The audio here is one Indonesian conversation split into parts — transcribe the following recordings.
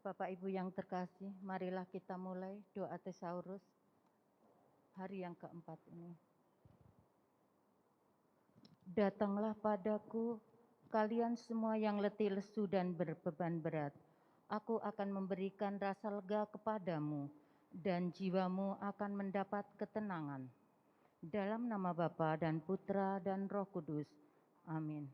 Bapak Ibu yang terkasih, marilah kita mulai doa Thesaurus hari yang keempat ini. Datanglah padaku, kalian semua yang letih lesu dan berbeban berat. Aku akan memberikan rasa lega kepadamu, dan jiwamu akan mendapat ketenangan. Dalam nama Bapa dan Putra dan Roh Kudus. Amin.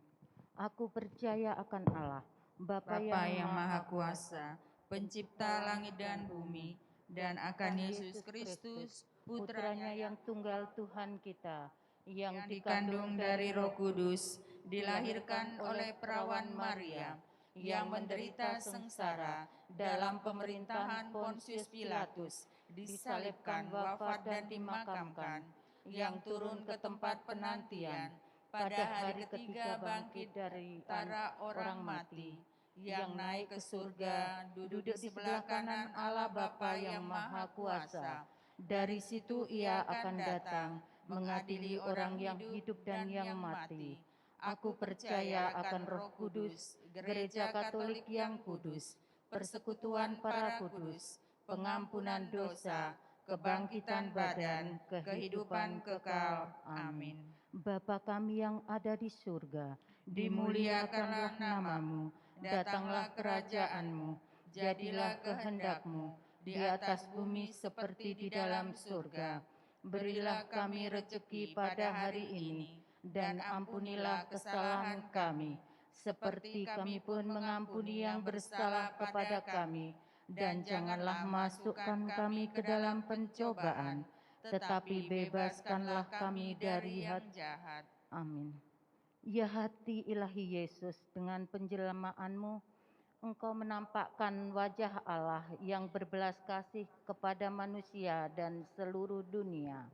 Aku percaya akan Allah, Bapa yang Maha Kuasa, Pencipta langit dan bumi, dan akan Yesus Kristus, Putranya yang tunggal Tuhan kita, yang dikandung dari Roh Kudus, dilahirkan oleh perawan Maria, yang menderita sengsara dalam pemerintahan Pontius Pilatus, disalibkan, wafat dan dimakamkan, yang turun ke tempat penantian, pada hari ketiga bangkit dari antara orang mati, yang naik ke surga, duduk di sebelah kanan Allah Bapa yang Maha Kuasa. Dari situ ia akan datang, mengadili orang yang hidup dan yang mati. Aku percaya akan Roh Kudus, Gereja Katolik yang kudus, persekutuan para kudus, pengampunan dosa, kebangkitan badan, kehidupan kekal. Amin. Bapa kami yang ada di surga, Dimuliakanlah namamu, datanglah kerajaanmu, jadilah kehendakmu, di atas bumi seperti di dalam surga. Berilah kami rezeki pada hari ini, dan ampunilah kesalahan kami, seperti kami pun mengampuni yang bersalah kepada kami. dan janganlah masukkan kami ke dalam pencobaan, tetapi bebaskanlah kami dari yang jahat. Amin. Ya hati ilahi Yesus, dengan penjelmaanmu Engkau menampakkan wajah Allah yang berbelas kasih kepada manusia dan seluruh dunia.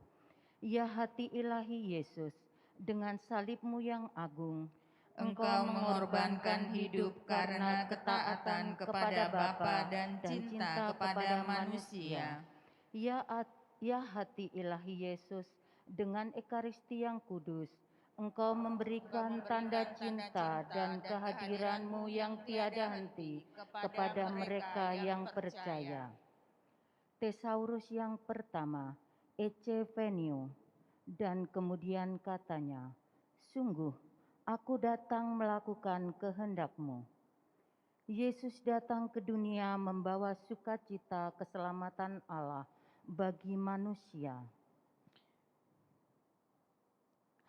Ya hati ilahi Yesus, dengan salibmu yang agung, Engkau mengorbankan hidup karena ketaatan kepada Bapa dan cinta kepada manusia. Ya hati ilahi Yesus, dengan Ekaristi yang kudus, Engkau memberikan tanda cinta dan kehadiranmu yang tiada henti kepada mereka yang percaya. Tesaurus yang pertama, Ecce Venio, dan kemudian katanya, sungguh, aku datang melakukan kehendak-Mu. Yesus datang ke dunia membawa sukacita keselamatan Allah bagi manusia.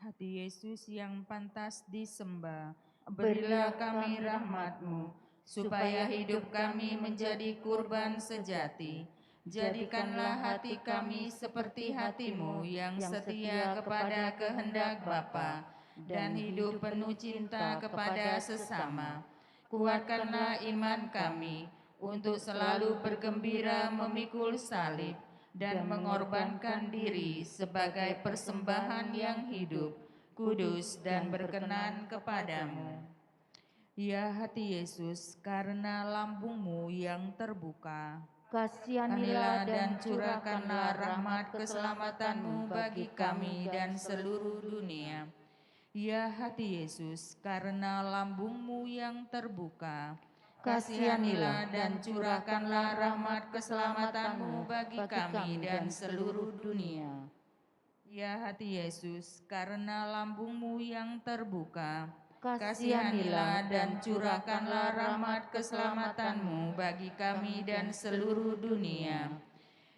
Hati Yesus yang pantas disembah, berilah kami rahmat-Mu, supaya hidup kami menjadi kurban sejati. Jadikanlah hati kami seperti hati-Mu yang setia kepada kehendak Bapa, dan hidup penuh cinta kepada sesama. Kuatkanlah iman kami untuk selalu bergembira memikul salib, dan mengorbankan diri sebagai persembahan yang hidup, kudus dan berkenan kepadamu. Ya hati Yesus, karena lambung-Mu yang terbuka, Kasihanilah dan curahkanlah rahmat keselamatan-Mu bagi kami dan seluruh dunia. Ya hati Yesus, karena lambung-Mu yang terbuka, kasihanilah dan curahkanlah rahmat keselamatan-Mu bagi kami dan seluruh dunia. Ya hati Yesus, karena lambung-Mu yang terbuka, kasihanilah dan curahkanlah rahmat keselamatan-Mu bagi kami dan seluruh dunia.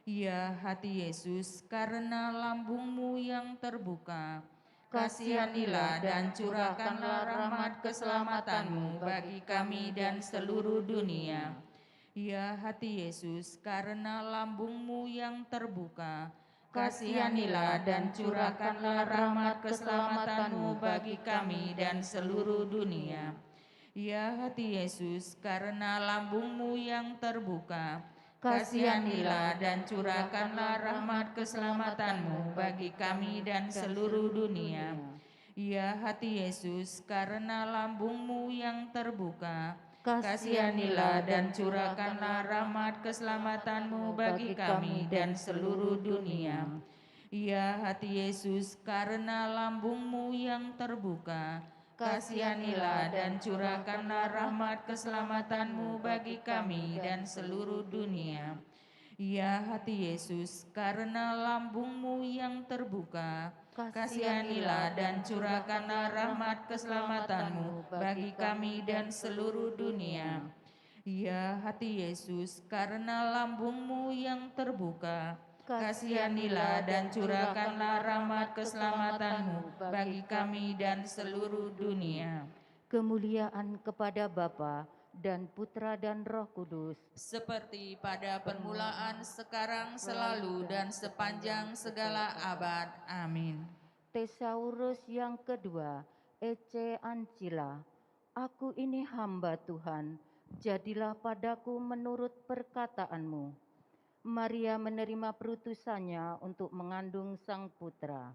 Ya hati Yesus, karena lambung-Mu yang terbuka, kasihanilah dan curahkanlah rahmat keselamatan-Mu bagi kami dan seluruh dunia. Ya hati Yesus, karena lambung-Mu yang terbuka, kasihanilah dan curahkanlah rahmat keselamatan-Mu bagi kami dan seluruh dunia. Ya hati Yesus, karena lambung-Mu yang terbuka, kasihanilah dan curahkanlah rahmat keselamatan-Mu bagi kami dan seluruh dunia. Ya hati Yesus, karena lambung-Mu yang terbuka, kasihanilah dan curahkanlah rahmat keselamatan-Mu bagi kami dan seluruh dunia. Ya hati Yesus, karena lambung-Mu yang terbuka, kasihanilah dan curahkanlah rahmat keselamatan-Mu bagi kami dan seluruh dunia. Ya hati Yesus, karena lambung-Mu yang terbuka, kasihanilah dan curahkanlah rahmat keselamatan-Mu bagi kami dan seluruh dunia. Ya hati Yesus, karena lambung-Mu yang terbuka, kasihanilah dan curahkanlah rahmat keselamatan-Mu bagi kami dan seluruh dunia. Kemuliaan kepada Bapa dan Putra dan Roh Kudus, seperti pada permulaan, sekarang, selalu, dan sepanjang segala abad. Amin. Tesaurus yang kedua, Ecce Ancilla, aku ini hamba Tuhan, jadilah padaku menurut perkataanmu. Maria menerima perutusannya untuk mengandung Sang Putra.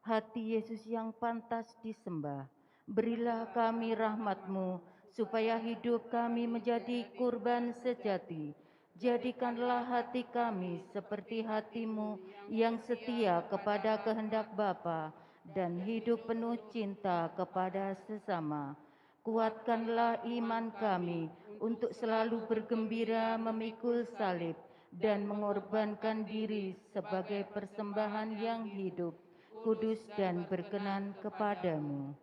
Hati Yesus yang pantas disembah, berilah kami rahmat-Mu, supaya hidup kami menjadi kurban sejati. Jadikanlah hati kami seperti hati-Mu yang setia kepada kehendak Bapa dan hidup penuh cinta kepada sesama. Kuatkanlah iman kami untuk selalu bergembira memikul salib dan mengorbankan diri sebagai persembahan yang hidup, kudus dan berkenan kepadamu.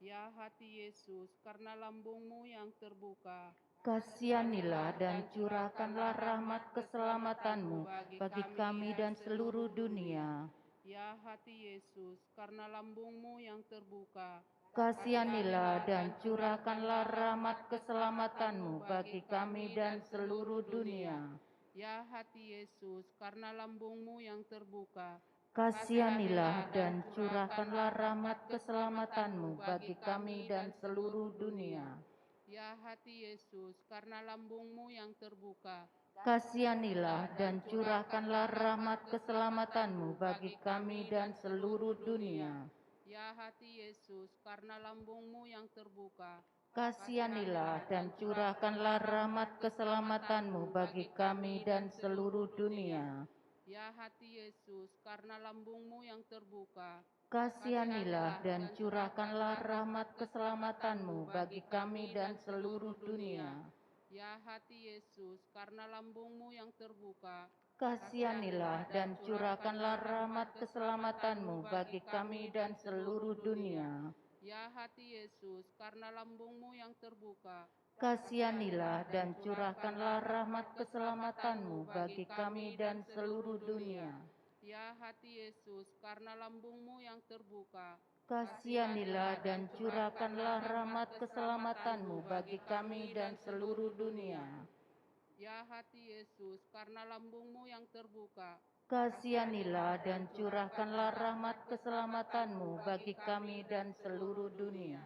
Ya hati Yesus, karena lambung-Mu yang terbuka, kasihanilah dan curahkanlah rahmat keselamatan-Mu bagi kami dan seluruh dunia. Ya hati Yesus, karena lambung-Mu yang terbuka, Kasihanilah dan curahkanlah rahmat keselamatan-Mu bagi kami dan seluruh dunia. Ya hati Yesus, karena lambungmu yang terbuka, Kasihanilah dan curahkanlah rahmat keselamatan-Mu bagi kami dan seluruh dunia. ya hati Yesus, karena lambungmu yang terbuka, Kasihanilah dan curahkanlah rahmat keselamatan-Mu bagi kami dan seluruh dunia. ya hati Yesus, karena lambungmu yang terbuka, Kasihanilah dan curahkanlah rahmat keselamatan-Mu bagi kami dan seluruh dunia. ya hati Yesus, karena lambungmu yang terbuka, Kasihanilah dan curahkanlah rahmat keselamatan-Mu bagi kami dan seluruh dunia. ya hati Yesus, karena lambungmu yang terbuka, Kasihanilah dan curahkanlah rahmat keselamatan-Mu bagi kami dan seluruh dunia. ya hati Yesus, karena lambungmu yang terbuka, Kasihanilah dan curahkanlah rahmat keselamatan-Mu bagi kami dan seluruh dunia. ya hati Yesus, karena lambungmu yang terbuka, Kasihanilah dan curahkanlah rahmat keselamatan-Mu bagi kami dan seluruh dunia. ya hati Yesus, karena lambungmu yang terbuka, Kasihanilah dan curahkanlah rahmat keselamatan-Mu bagi kami dan seluruh dunia.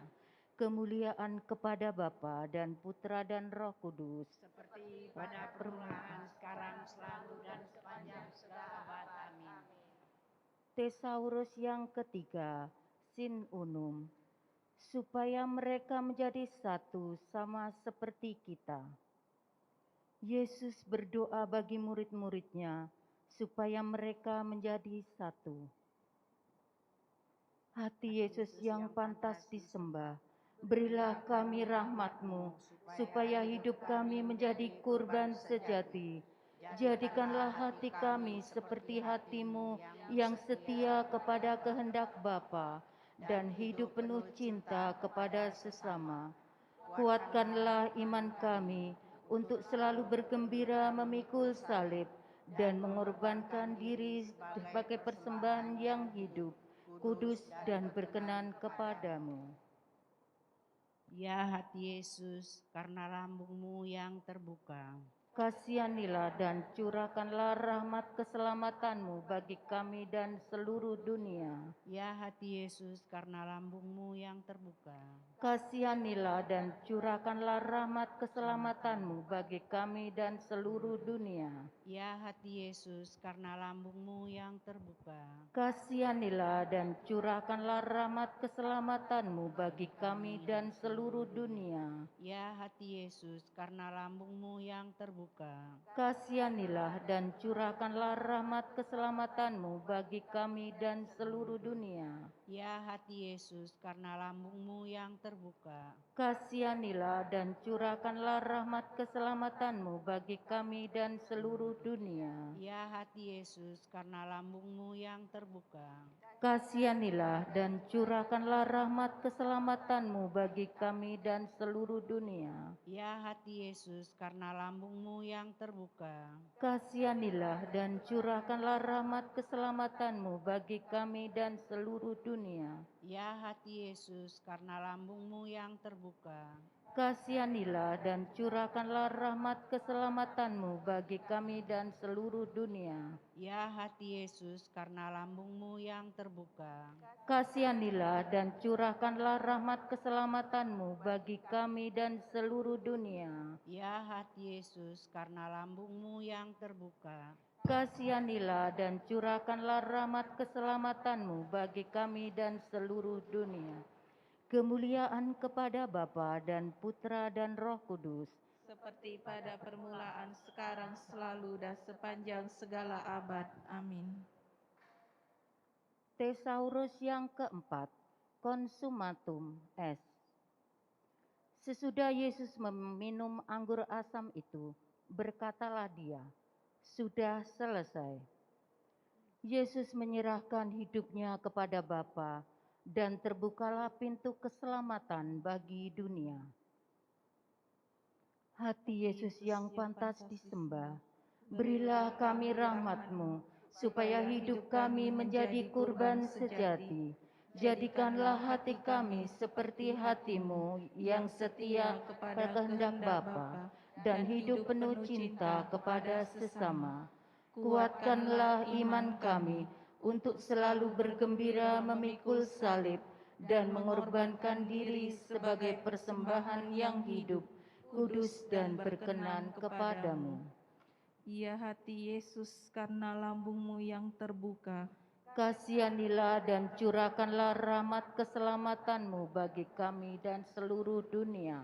Kemuliaan kepada Bapa dan Putra dan Roh Kudus. Seperti pada permulaan, sekarang, selalu, dan sepanjang segala abad. Amin. Tesaurus yang ketiga, Sin Unum. Supaya mereka menjadi satu sama seperti kita. Yesus berdoa bagi murid-muridnya supaya mereka menjadi satu. Hati Yesus yang pantas disembah, berilah kami rahmat-Mu, supaya hidup kami menjadi kurban sejati. Jadikanlah hati kami seperti hati-Mu yang setia kepada kehendak Bapa dan hidup penuh cinta kepada sesama. Kuatkanlah iman kami untuk selalu bergembira memikul salib dan mengorbankan diri sebagai persembahan yang hidup, kudus dan berkenan kepadamu. Ya hati Yesus, karena lambungmu yang terbuka, Kasihanilah dan curahkanlah rahmat keselamatan-Mu bagi kami dan seluruh dunia. ya hati Yesus, karena lambungmu yang terbuka, Kasihanilah dan curahkanlah rahmat keselamatan-Mu bagi kami dan seluruh dunia. ya hati Yesus, karena lambungmu yang terbuka, Kasihanilah dan curahkanlah rahmat keselamatan-Mu bagi kami dan seluruh dunia. ya hati Yesus, karena lambungmu yang terbuka, Kasihanilah dan curahkanlah rahmat keselamatan-Mu bagi kami dan seluruh dunia. ya hati Yesus, karena lambungmu yang terbuka, Kasihanilah dan curahkanlah rahmat keselamatan-Mu bagi kami dan seluruh dunia. ya hati Yesus, karena lambungmu yang terbuka, Kasihanilah dan curahkanlah rahmat keselamatan-Mu bagi kami dan seluruh dunia. ya hati Yesus, karena lambungmu yang terbuka, Kasihanilah dan curahkanlah rahmat keselamatan-Mu bagi kami dan seluruh dunia. ya hati Yesus, karena lambungmu yang terbuka, Kasihanilah dan curahkanlah rahmat keselamatan-Mu bagi kami dan seluruh dunia. ya hati Yesus, karena lambungmu yang terbuka, Kasihanilah dan curahkanlah rahmat keselamatan-Mu bagi kami dan seluruh dunia. ya hati Yesus, karena lambungmu yang terbuka, Kasihanilah dan curahkanlah rahmat keselamatan-Mu bagi kami dan seluruh dunia. Kemuliaan kepada Bapa dan Putra dan Roh Kudus. Seperti pada permulaan, sekarang, selalu, dan sepanjang segala abad. Amin. Tesaurus yang keempat, Consumatum est. Sesudah Yesus meminum anggur asam itu, berkatalah Dia, "Sudah selesai." Yesus menyerahkan hidupnya kepada Bapa, dan terbukalah pintu keselamatan bagi dunia. Hati Yesus yang pantas disembah, berilah kami rahmat-Mu, supaya hidup kami menjadi kurban sejati. Jadikanlah hati kami seperti hati-Mu yang setia kepada kehendak Bapa dan hidup penuh cinta kepada sesama. Kuatkanlah iman kami untuk selalu bergembira memikul salib dan mengorbankan diri sebagai persembahan yang hidup, kudus dan berkenan kepadamu. Ya hati Yesus, karena lambung-Mu yang terbuka, Kasihanilah dan curahkanlah rahmat keselamatan-Mu bagi kami dan seluruh dunia.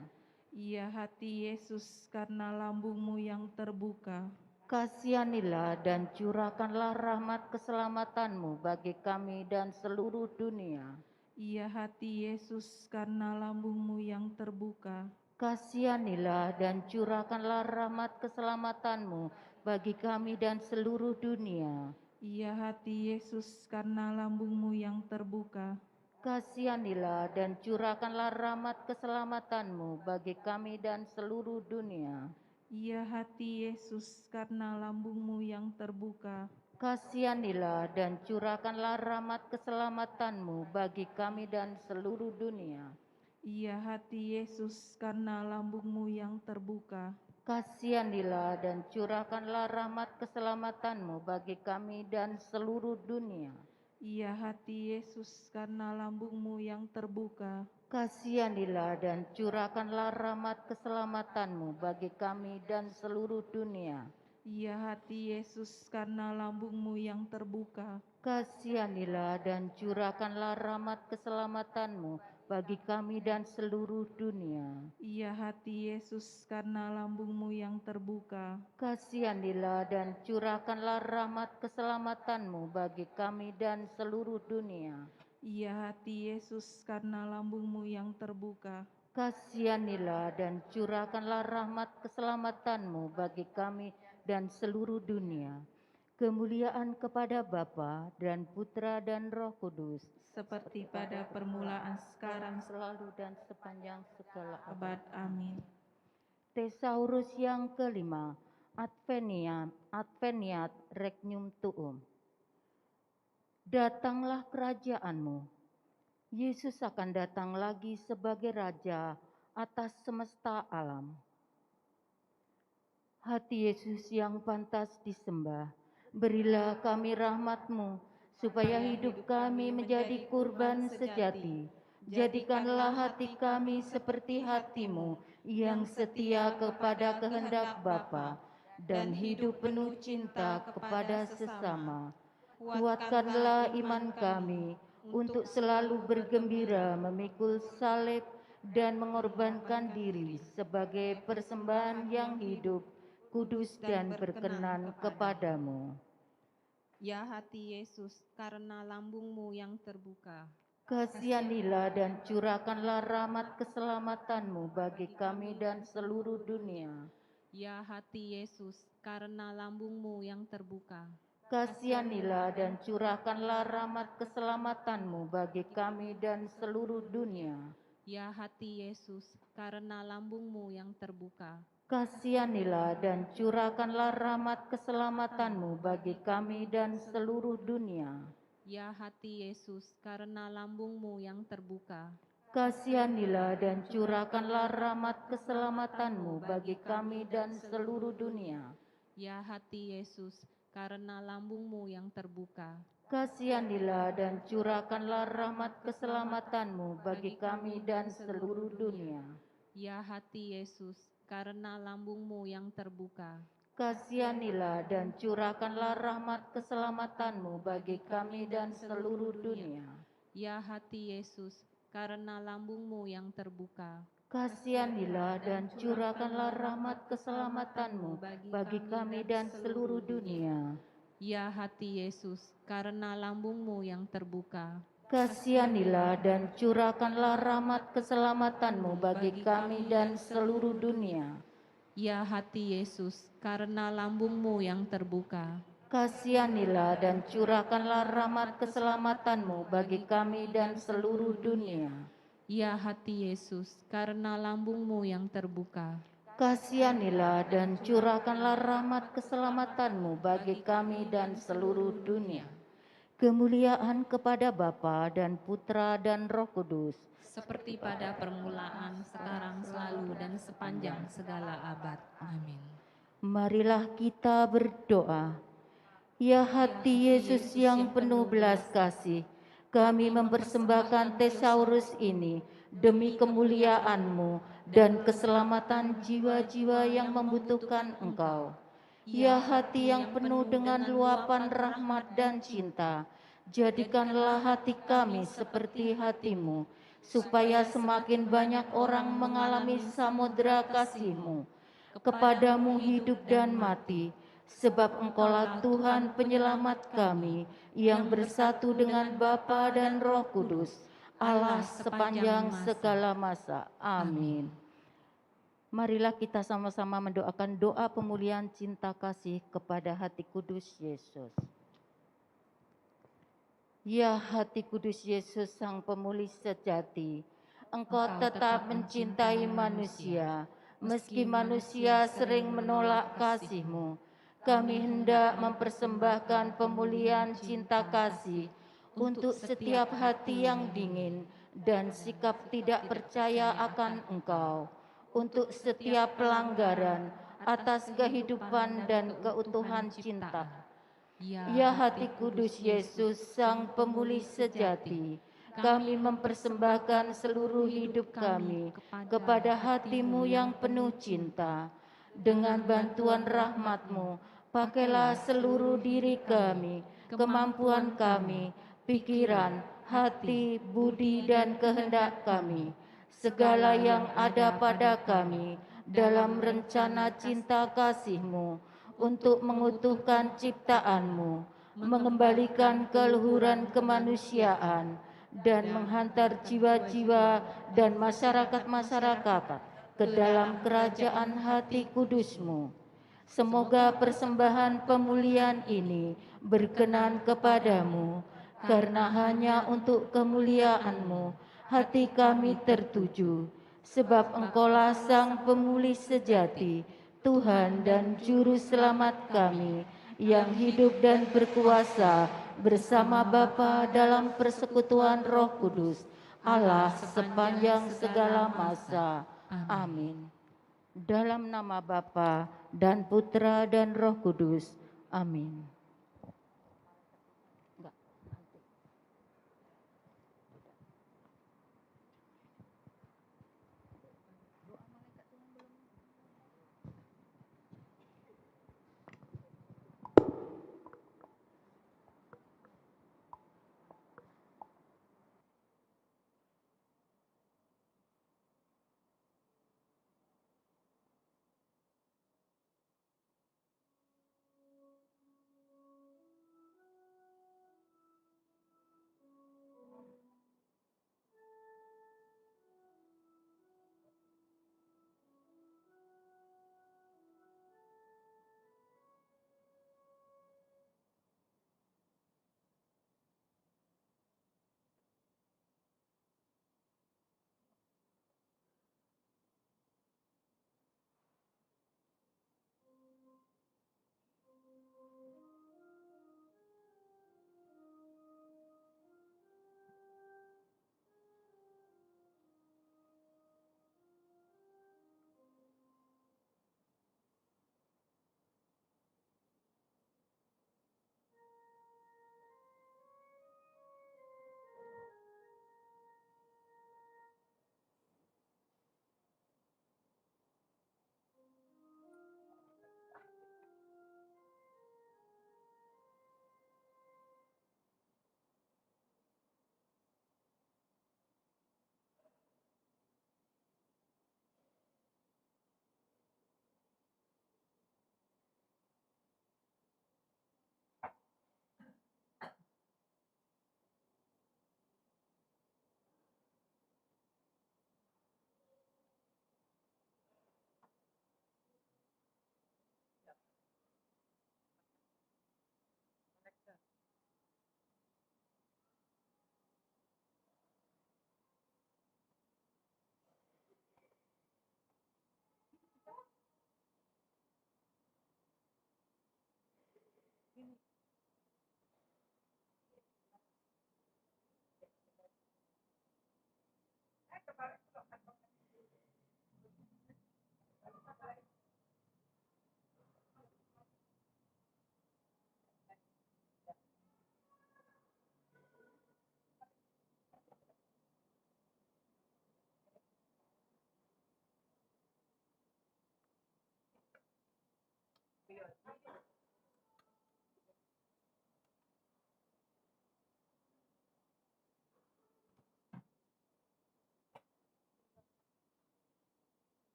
ya hati Yesus, karena lambung-Mu yang terbuka, Kasihanilah dan curahkanlah rahmat keselamatan-Mu bagi kami dan seluruh dunia. ya hati Yesus, karena lambung-Mu yang terbuka, Kasihanilah dan curahkanlah rahmat keselamatan-Mu bagi kami dan seluruh dunia. ya hati Yesus, karena lambung-Mu yang terbuka, Kasihanilah dan curahkanlah rahmat keselamatan-Mu bagi kami dan seluruh dunia. ya hati Yesus, karena lambung-Mu yang terbuka, Kasihanilah dan curahkanlah rahmat keselamatan-Mu bagi kami dan seluruh dunia. ya hati Yesus, karena lambung-Mu yang terbuka, Kasihanilah dan curahkanlah rahmat keselamatan-Mu bagi kami dan seluruh dunia. ya hati Yesus, karena lambung-Mu yang terbuka, Kasihanilah dan curahkanlah rahmat keselamatan-Mu bagi kami dan seluruh dunia. ya hati Yesus, karena lambung-Mu yang terbuka, Kasihanilah dan curahkanlah rahmat keselamatan-Mu bagi kami dan seluruh dunia. ya hati Yesus, karena lambung-Mu yang terbuka, Kasihanilah dan curahkanlah rahmat keselamatan-Mu bagi kami dan seluruh dunia. ya hati Yesus, karena lambung-Mu yang terbuka, Kasihanilah dan curahkanlah rahmat keselamatan-Mu bagi kami dan seluruh dunia. Kemuliaan kepada Bapa dan Putra dan Roh Kudus, seperti pada permulaan, sekarang, selalu dan sepanjang segala abad. Amin. Thesaurus yang kelima, Adveniat Regnum Tuum. Datanglah kerajaan-Mu. Yesus akan datang lagi sebagai Raja atas semesta alam. Hati Yesus yang pantas disembah, berilah kami rahmat-Mu, supaya hidup kami menjadi kurban sejati. Jadikanlah hati kami seperti hati-Mu yang setia kepada kehendak Bapa dan hidup penuh cinta kepada sesama. Kuatkanlah iman kami untuk selalu bergembira memikul salib dan mengorbankan diri sebagai persembahan yang hidup, kudus dan berkenan kepadamu. Ya hati Yesus, karena lambung-Mu yang terbuka, Kasihanilah dan curahkanlah rahmat keselamatan-Mu bagi kami dan seluruh dunia. ya hati Yesus, karena lambung-Mu yang terbuka, Kasihanilah dan curahkanlah rahmat keselamatan-Mu bagi kami dan seluruh dunia. ya hati Yesus, karena lambung-Mu yang terbuka, Kasihanilah dan curahkanlah rahmat keselamatan-Mu bagi kami dan seluruh dunia. ya hati Yesus, karena lambung-Mu yang terbuka, Kasihanilah dan curahkanlah rahmat keselamatan-Mu bagi kami dan seluruh dunia. ya hati Yesus, karena lambung-Mu yang terbuka, Kasihanilah dan curahkanlah rahmat keselamatan-Mu bagi kami dan seluruh dunia. ya hati Yesus, karena lambung-Mu yang terbuka, Kasihanilah dan curahkanlah rahmat keselamatan-Mu bagi kami dan seluruh dunia. ya hati Yesus, karena lambung-Mu yang terbuka, Kasihanilah dan curahkanlah rahmat keselamatan-Mu bagi kami dan seluruh dunia. ya hati Yesus, karena lambung-Mu yang terbuka, Kasihanilah dan curahkanlah rahmat keselamatan-Mu bagi kami dan seluruh dunia. ya hati Yesus, karena lambung-Mu yang terbuka, Kasihanilah dan curahkanlah rahmat keselamatan-Mu bagi kami dan seluruh dunia. ya hati Yesus, karena lambung-Mu yang terbuka, Kasihanilah dan curahkanlah rahmat keselamatan-Mu bagi kami dan seluruh dunia. Kemuliaan kepada Bapa dan Putra dan Roh Kudus, seperti pada permulaan, sekarang, selalu, dan sepanjang segala abad. Amin. marilah kita berdoa. Ya hati Yesus yang penuh belas kasih, kami mempersembahkan tesaurus ini demi kemuliaan-Mu dan keselamatan jiwa-jiwa yang membutuhkan Engkau. Ya hati yang penuh dengan luapan rahmat dan cinta, jadikanlah hati kami seperti hati-Mu, supaya semakin banyak orang mengalami samudera kasih-Mu. Kepadamu hidup dan mati, sebab Engkaulah Tuhan penyelamat kami yang bersatu dengan Bapa dan Roh Kudus, Allah sepanjang segala masa. Amin. Marilah kita sama-sama mendoakan doa pemulihan cinta kasih kepada hati kudus Yesus. Ya hati kudus Yesus Sang Pemulih sejati, Engkau tetap mencintai manusia, meski manusia sering menolak kasih-Mu. Kami hendak mempersembahkan pemulihan cinta kasih untuk setiap hati yang dingin dan sikap tidak percaya akan Engkau, untuk setiap pelanggaran atas kehidupan dan keutuhan cinta. Ya hati kudus Yesus Sang Pemulih sejati, kami mempersembahkan seluruh hidup kami kepada hati-Mu yang penuh cinta. Dengan bantuan rahmat-Mu, pakailah seluruh diri kami, kemampuan kami, pikiran, hati, budi, dan kehendak kami, segala yang ada pada kami dalam rencana cinta kasih-Mu, untuk mengutuhkan ciptaan-Mu, mengembalikan keluhuran kemanusiaan, dan menghantar jiwa-jiwa dan masyarakat-masyarakat ke dalam kerajaan hati kudus-Mu. Semoga persembahan pemulihan ini berkenan kepadamu, karena hanya untuk kemuliaan-Mu hati kami tertuju, sebab Engkaulah Sang Pemulih sejati, Tuhan dan Juru Selamat kami, yang hidup dan berkuasa bersama Bapa dalam persekutuan Roh Kudus, Allah sepanjang segala masa. Amin. Dalam nama Bapa dan Putra dan Roh Kudus. Amin.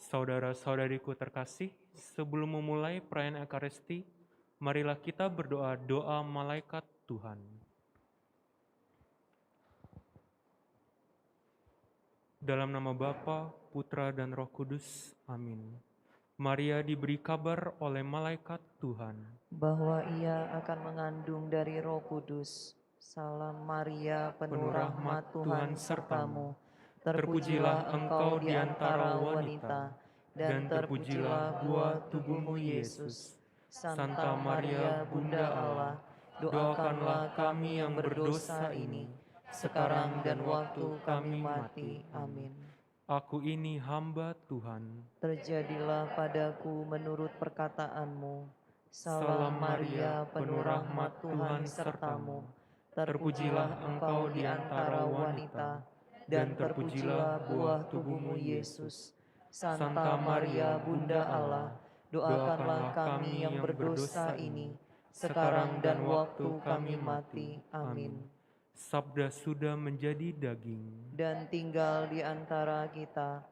Saudara-saudariku terkasih, sebelum memulai perayaan Ekaristi, marilah kita berdoa doa malaikat Tuhan. Dalam nama Bapa, Putra, dan Roh Kudus. Amin. Maria diberi kabar oleh malaikat Tuhan bahwa ia akan mengandung dari Roh Kudus. Salam Maria, penuh rahmat Tuhan sertamu. Terpujilah engkau di antara wanita, dan terpujilah buah tubuhmu Yesus. Santa Maria, Bunda Allah, doakanlah kami yang berdosa ini, sekarang dan waktu kami mati. Amin. Aku ini hamba Tuhan. Terjadilah padaku menurut perkataanmu. Salam Maria, penuh rahmat Tuhan sertamu. Terpujilah engkau di antara wanita, dan terpujilah buah tubuhmu Yesus. Santa Maria, Bunda Allah, doakanlah kami yang berdosa ini, sekarang dan waktu kami mati. Amin. Sabda sudah menjadi daging Dan tinggal di antara kita.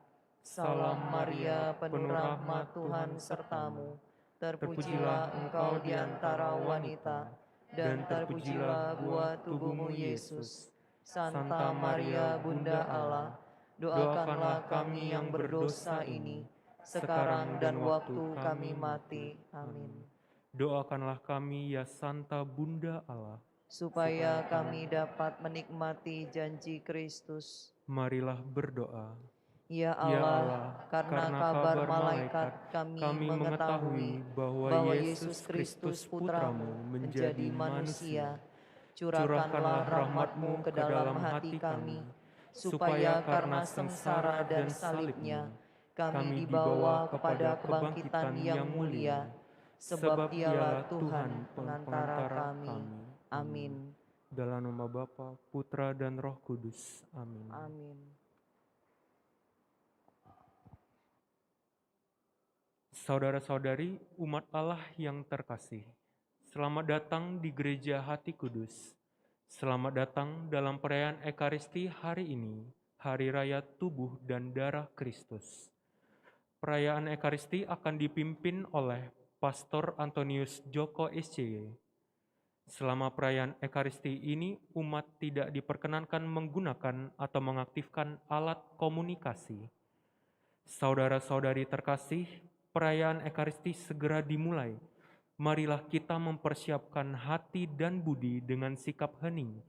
Salam Maria, penuh rahmat Tuhan sertamu. Terpujilah engkau di antara wanita, dan terpujilah buah tubuhmu Yesus. Santa Maria, Bunda Allah, doakanlah kami yang berdosa ini, sekarang dan waktu kami mati. Amin. Doakanlah kami ya Santa Bunda Allah, supaya kami dapat menikmati janji Kristus. marilah berdoa. Ya Allah, karena kabar malaikat kami mengetahui bahwa Yesus Kristus Putramu menjadi manusia. Curahkanlah rahmat-Mu ke dalam hati kami, supaya karena sengsara dan salibnya, kami dibawa kepada kebangkitan yang mulia, sebab Dialah Tuhan pengantara kami. Amin. Dalam nama Bapa, Putra, dan Roh Kudus. Amin. Amin. Saudara-saudari umat Allah yang terkasih, selamat datang di Gereja Hati Kudus. Selamat datang dalam perayaan Ekaristi hari ini, Hari Raya Tubuh dan Darah Kristus. Perayaan Ekaristi akan dipimpin oleh Pastor Antonius Joko SCY. Selama perayaan Ekaristi ini, umat tidak diperkenankan menggunakan atau mengaktifkan alat komunikasi. Saudara-saudari terkasih, perayaan Ekaristi segera dimulai. Marilah kita mempersiapkan hati dan budi dengan sikap hening,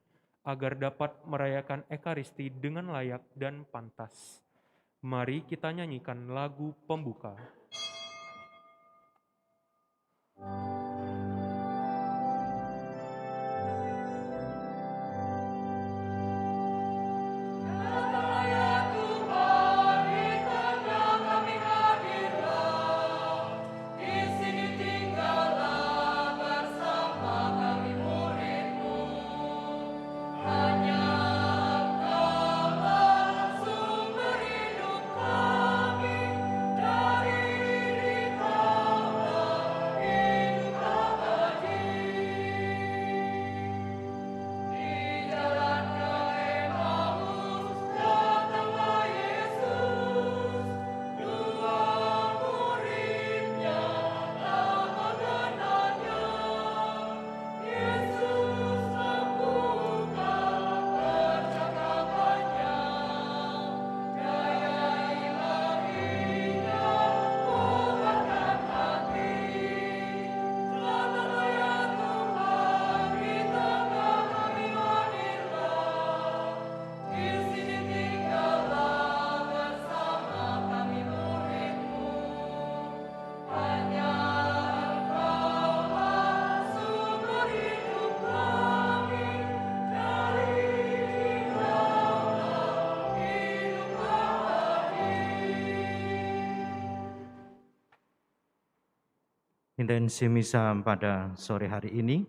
agar dapat merayakan Ekaristi dengan layak dan pantas. Mari kita nyanyikan lagu pembuka. Intensi misa pada sore hari ini,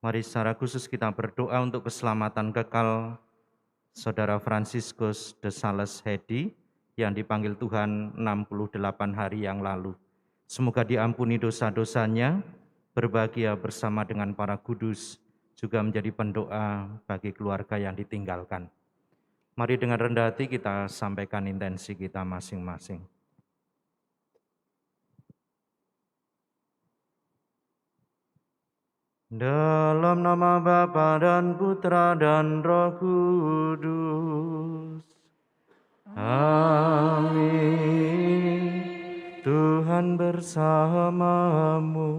mari secara khusus kita berdoa untuk keselamatan kekal Saudara Franciscus de Sales Hedi yang dipanggil Tuhan 68 hari yang lalu. Semoga diampuni dosa-dosanya, berbahagia bersama dengan para kudus, juga menjadi pendoa bagi keluarga yang ditinggalkan. Mari dengan rendah hati kita sampaikan intensi kita masing-masing. Dalam nama Bapa dan Putra dan Roh Kudus. Amin. Tuhan bersamamu.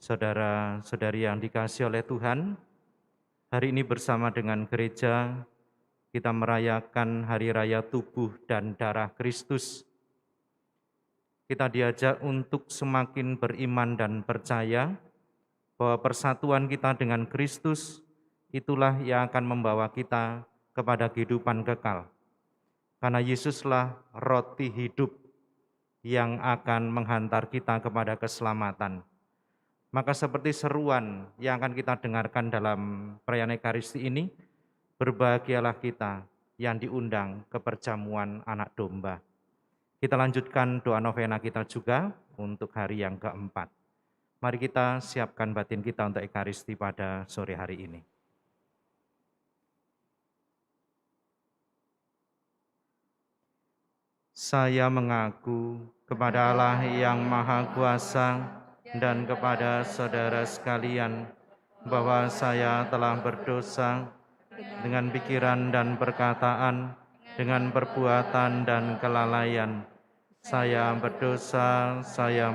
Saudara-saudari yang dikasihi oleh Tuhan, hari ini bersama dengan gereja kita merayakan Hari Raya Tubuh dan Darah Kristus. Kita diajak untuk semakin beriman dan percaya bahwa persatuan kita dengan Kristus itulah yang akan membawa kita kepada kehidupan kekal. Karena Yesuslah roti hidup yang akan menghantar kita kepada keselamatan. Maka seperti seruan yang akan kita dengarkan dalam perayaan Ekaristi ini, berbahagialah kita yang diundang ke perjamuan anak domba. Kita lanjutkan doa novena kita juga untuk hari yang keempat. Mari kita siapkan batin kita untuk Ekaristi pada sore hari ini. Saya mengaku kepada Allah yang Maha Kuasa dan kepada saudara sekalian bahwa saya telah berdosa dengan pikiran dan perkataan, dengan perbuatan dan kelalaian. Saya berdosa, saya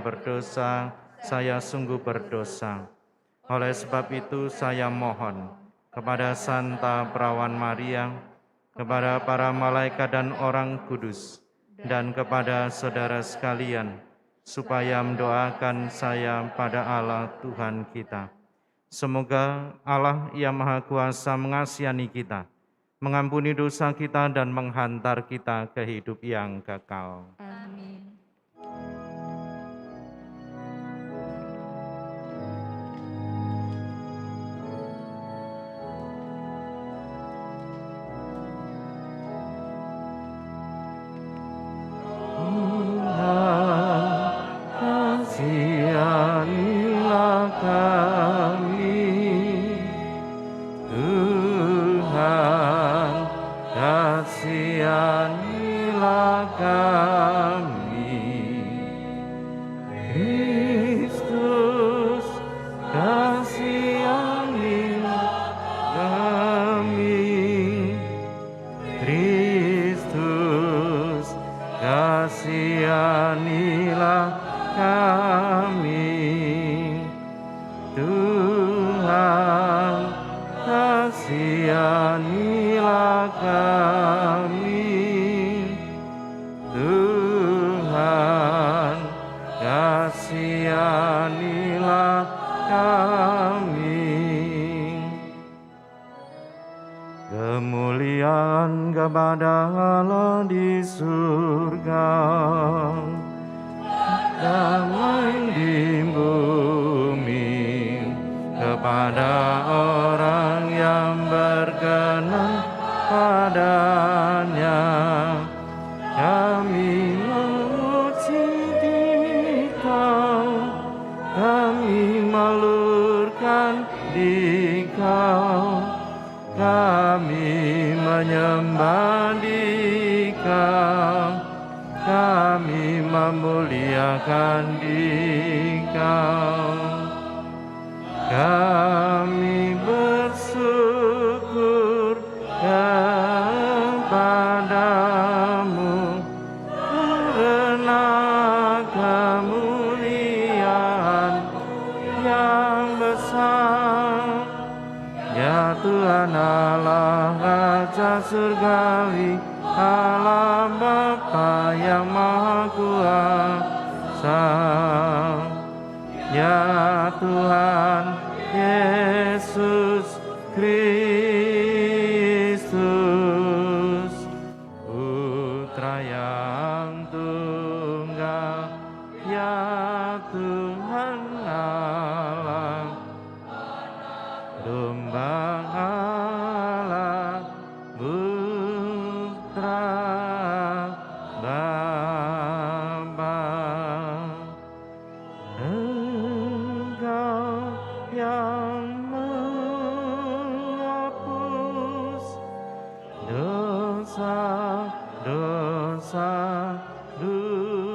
sungguh berdosa. Oleh sebab itu saya mohon kepada Santa Perawan Maria, kepada para malaikat dan orang kudus, dan kepada saudara sekalian, supaya mendoakan saya pada Allah Tuhan kita. Semoga Allah yang Maha Kuasa mengasihani kita, mengampuni dosa kita dan menghantar kita ke hidup yang kekal. Amin. Kasihanilah kami, Tuhan, kasihanilah kami. Kristus, kasihanilah kami. Kristus, kasihanilah kami. Tuhan, kasihanilah kami. Tuhan, kasihanilah kami. Kemuliaan kepada Allah di surga, damai di bumi kepada orang yang berkenan padanya. Kami memuji Dikau, kami melurkan Dikau, kami menyembah Dikau, kami memuliakan Dikau. Kami bersyukur kepadamu karena kemuliaan yang besar. Ya Tuhan Allah Raja Surgawi, Allah Bapa yang Maha Kuasa. Ya Tuhan Yesus Kristus, Putra yang tunggal, ya Tuhan Allah, Domba Allah, Putra Bapa. Engkau yang menghapus dosa-dosa dunia.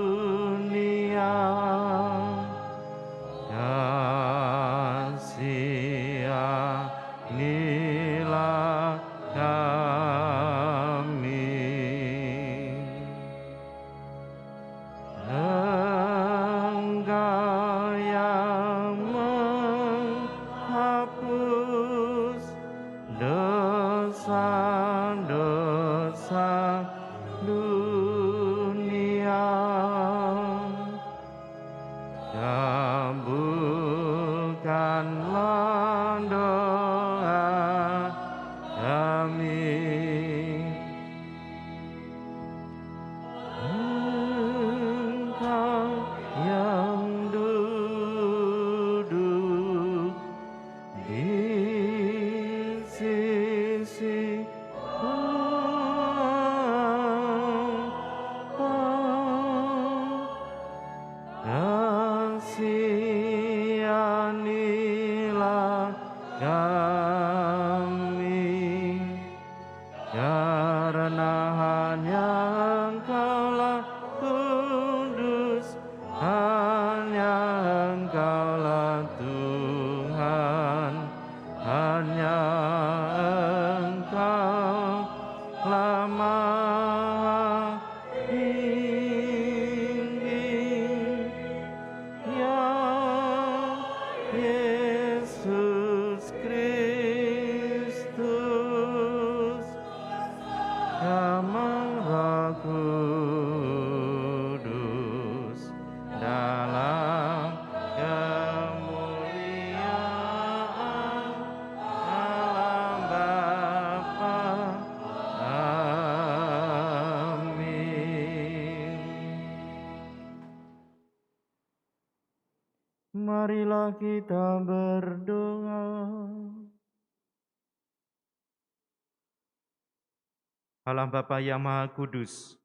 Marilah kita berdoa. Allah Bapa yang Maha Kudus,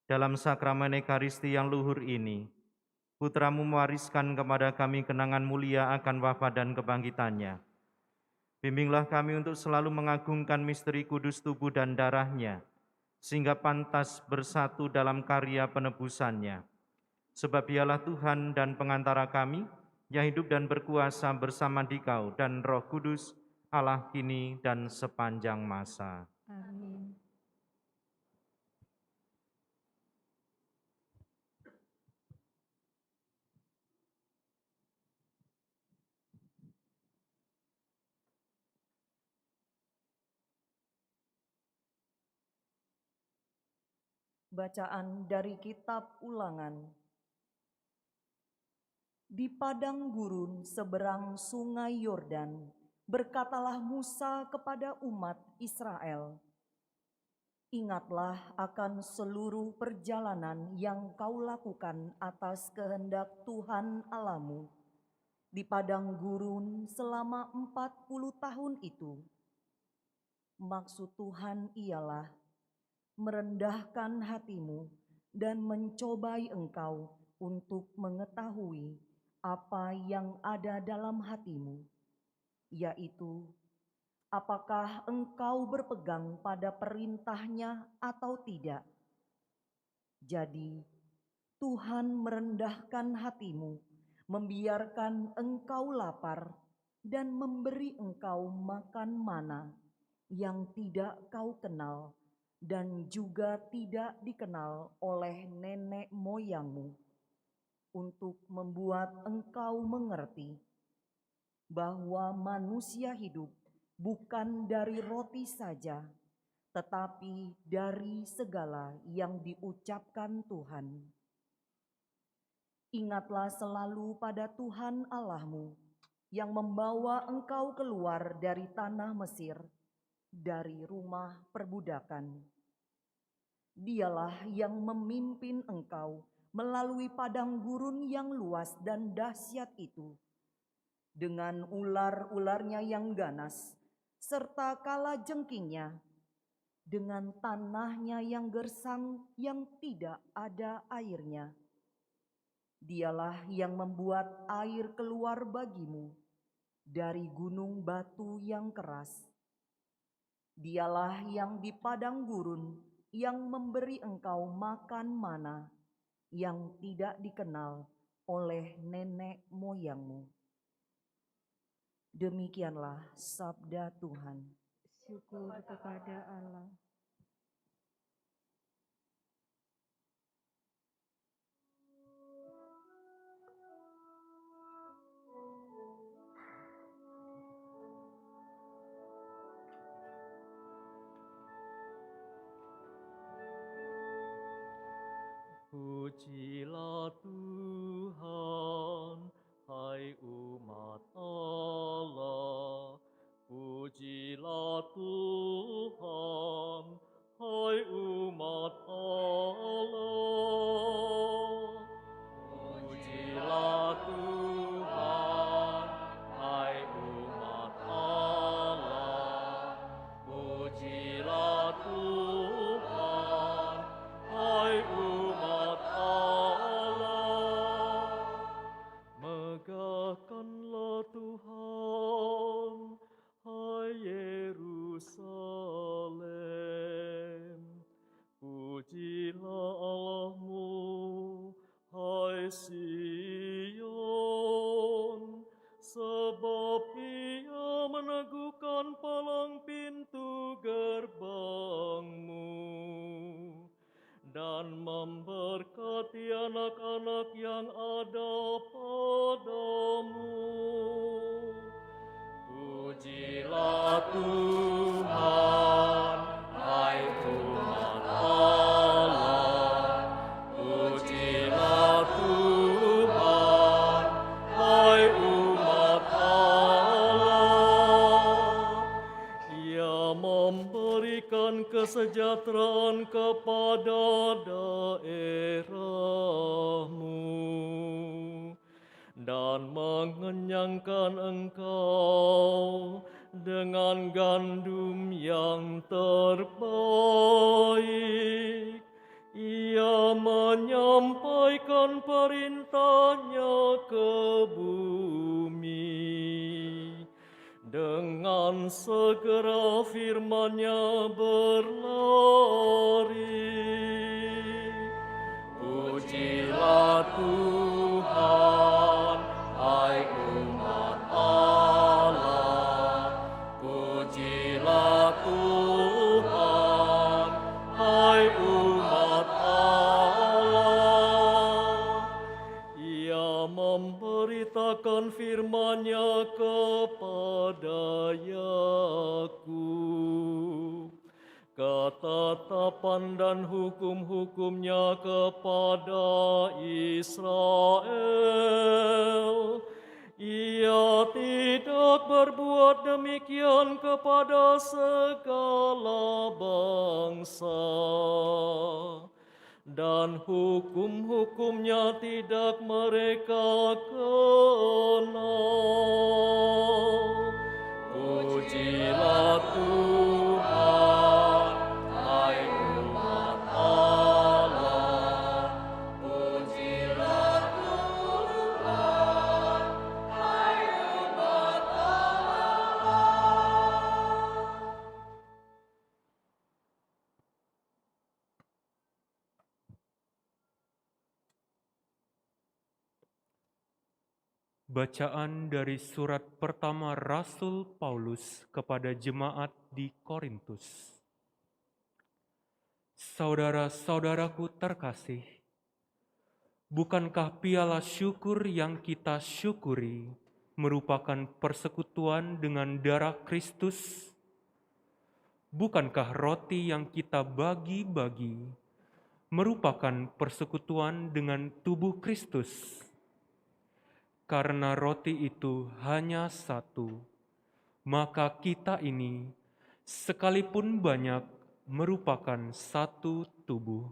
dalam sakramen Ekaristi yang luhur ini, Putra-Mu mewariskan kepada kami kenangan mulia akan wafat dan kebangkitannya. Bimbinglah kami untuk selalu mengagungkan misteri kudus tubuh dan darah-Nya, sehingga pantas bersatu dalam karya penebusannya. Sebab Dialah Tuhan dan pengantara kami, yang hidup dan berkuasa bersama Dikau dan Roh Kudus, Allah kini dan sepanjang masa. Amin. Bacaan dari Kitab Ulangan. Di padang gurun seberang sungai Yordan, berkatalah Musa kepada umat Israel, "Ingatlah akan seluruh perjalanan yang kau lakukan atas kehendak Tuhan Allahmu di padang gurun selama 40 tahun itu. Maksud Tuhan ialah merendahkan hatimu dan mencobai engkau untuk mengetahui apa yang ada dalam hatimu, yaitu apakah engkau berpegang pada perintahnya atau tidak. Jadi Tuhan merendahkan hatimu, membiarkan engkau lapar dan memberi engkau makan mana yang tidak kau kenal dan juga tidak dikenal oleh nenek moyangmu, untuk membuat engkau mengerti bahwa manusia hidup bukan dari roti saja, tetapi dari segala yang diucapkan Tuhan. Ingatlah selalu pada Tuhan Allahmu yang membawa engkau keluar dari tanah Mesir, dari rumah perbudakan. Dialah yang memimpin engkau melalui padang gurun yang luas dan dahsyat itu, dengan ular-ularnya yang ganas, serta kalajengkingnya, dengan tanahnya yang gersang yang tidak ada airnya. Dialah yang membuat air keluar bagimu dari gunung batu yang keras. Dialah yang di padang gurun yang memberi engkau makan mana yang tidak dikenal oleh nenek moyangmu. Demikianlah sabda Tuhan. Syukur kepada Allah. Pujilah Tuhan, hai umat Allah. Pujilah Tuhan, hai umat Allah. Pujilah Tuhan, hai umat Allah. Pujilah Tuhan, hai umat Allah. Megahkanlah Tuhan, hai Yerusalem. Pujilah Allahmu, hai Sion, sebab Ia meneguhkan palang pintu gerbangmu dan memberkati anak-anak yang ada padamu. Pujilah Tuhan, hai umat Allah. Pujilah Tuhan, hai umat Allah. Ia memberikan kesejahteraan kepada daerahmu dan dan mengenyangkan engkau dengan gandum yang terbaik. Ia menyampaikan perintahnya ke bumi. Dengan segera firman-Nya berlari. Pujilah Tuhan, hai umat Allah. Pujilah Tuhan, hai umat Allah. Ia memberitakan firman-Nya kepada Yakub, ketetapan dan hukum-hukumnya kepada Israel. Ia tidak berbuat demikian kepada segala bangsa, dan hukum-hukumnya tidak mereka kenal. Pujilah Tuhan, hai umat Allah. Pujilah Tuhan, hai umat Allah. Bacaan dari surat pertama Rasul Paulus kepada jemaat di Korintus. Saudara-saudaraku terkasih, bukankah piala syukur yang kita syukuri merupakan persekutuan dengan darah Kristus? Bukankah roti yang kita bagi-bagi merupakan persekutuan dengan tubuh Kristus? Karena roti itu hanya satu, maka kita ini, sekalipun banyak, merupakan satu tubuh.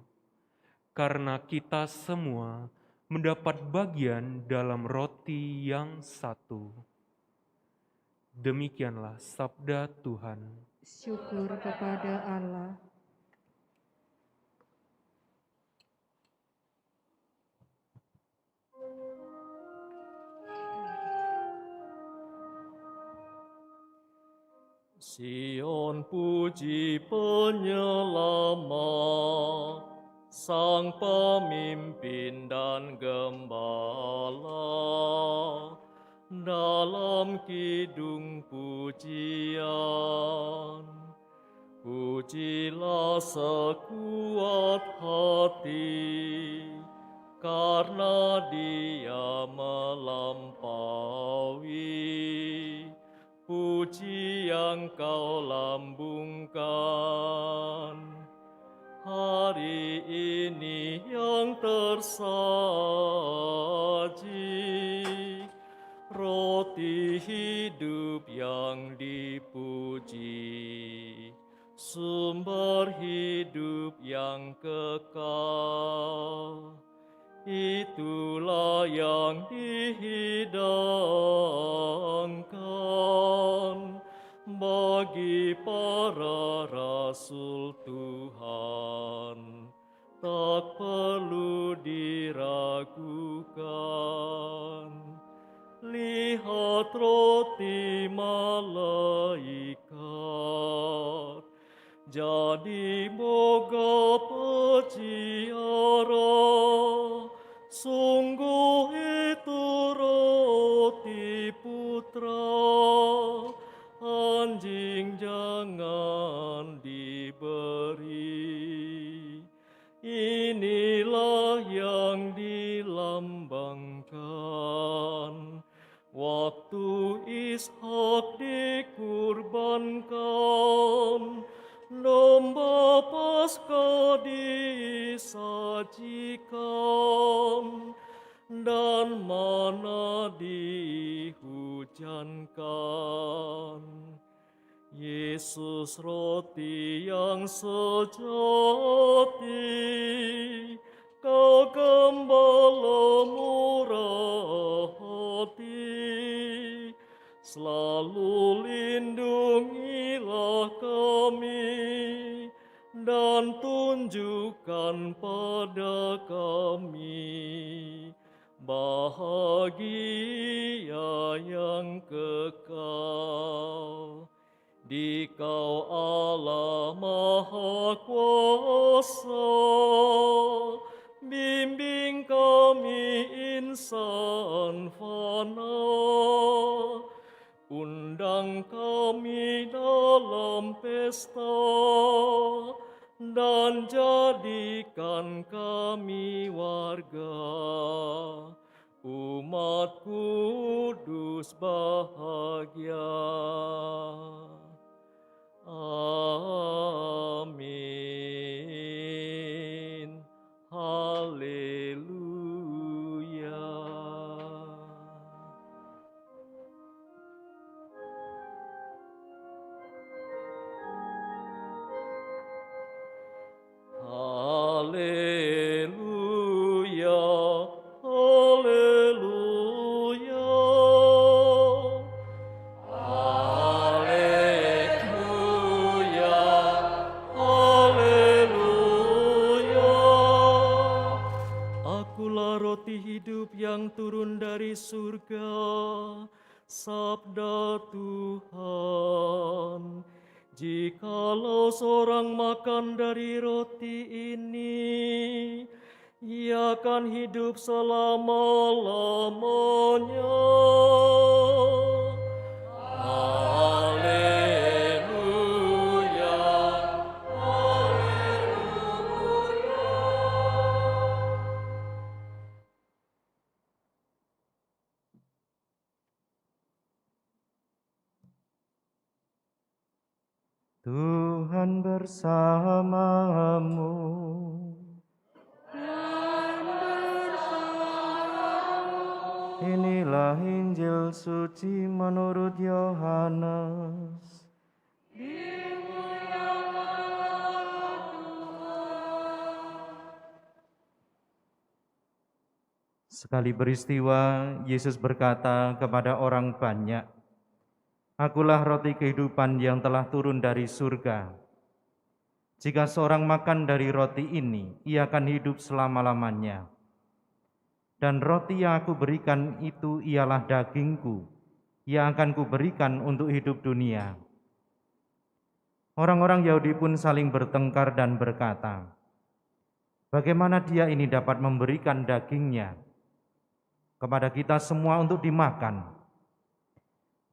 Karena kita semua mendapat bagian dalam roti yang satu. Demikianlah sabda Tuhan. Syukur kepada Allah. Sion puji penyelamat, Sang Pemimpin dan Gembala, dalam kidung pujian. Pujilah sekuat hati, karena Dia melampaui puji yang kau lambungkan. Hari ini yang tersaji, roti hidup yang dipuji, sumber hidup yang kekal. Itulah yang dihidangkan bagi para rasul Tuhan, tak perlu diragukan. Lihat roti malaikat, jadi boga peziarah. Sungguh itu roti putra, anjing jangan diberi. Inilah yang dilambangkan waktu Ishak dikurbankan, domba Paskah disajikan, dan mana dihujankan. Yesus roti yang sejati, Kau Gembala murah hati, selalu lindungilah kami dan tunjukkan pada kami bahagia yang kekal. Di Kau Allah Maha Kuasa, bimbing kami insan fana, undang kami dalam pesta, dan jadikan kami warga umat kudus bahagia. Amin. Haleluya. Haleluya. Haleluya. Haleluya. Haleluya. Akulah roti hidup yang turun dari surga, sabda Tuhan. Jikalau seorang makan dari roti ini, ia akan hidup selama-lamanya. Haleluya. Tuhan bersamamu. Inilah Injil suci menurut Yohanes. Sekali peristiwa, Yesus berkata kepada orang banyak, "Akulah roti kehidupan yang telah turun dari surga. Jika seorang makan dari roti ini, ia akan hidup selama-lamanya. Dan roti yang aku berikan itu ialah dagingku, yang akan kuberikan untuk hidup dunia." Orang-orang Yahudi pun saling bertengkar dan berkata, "Bagaimana dia ini dapat memberikan dagingnya kepada kita semua untuk dimakan?"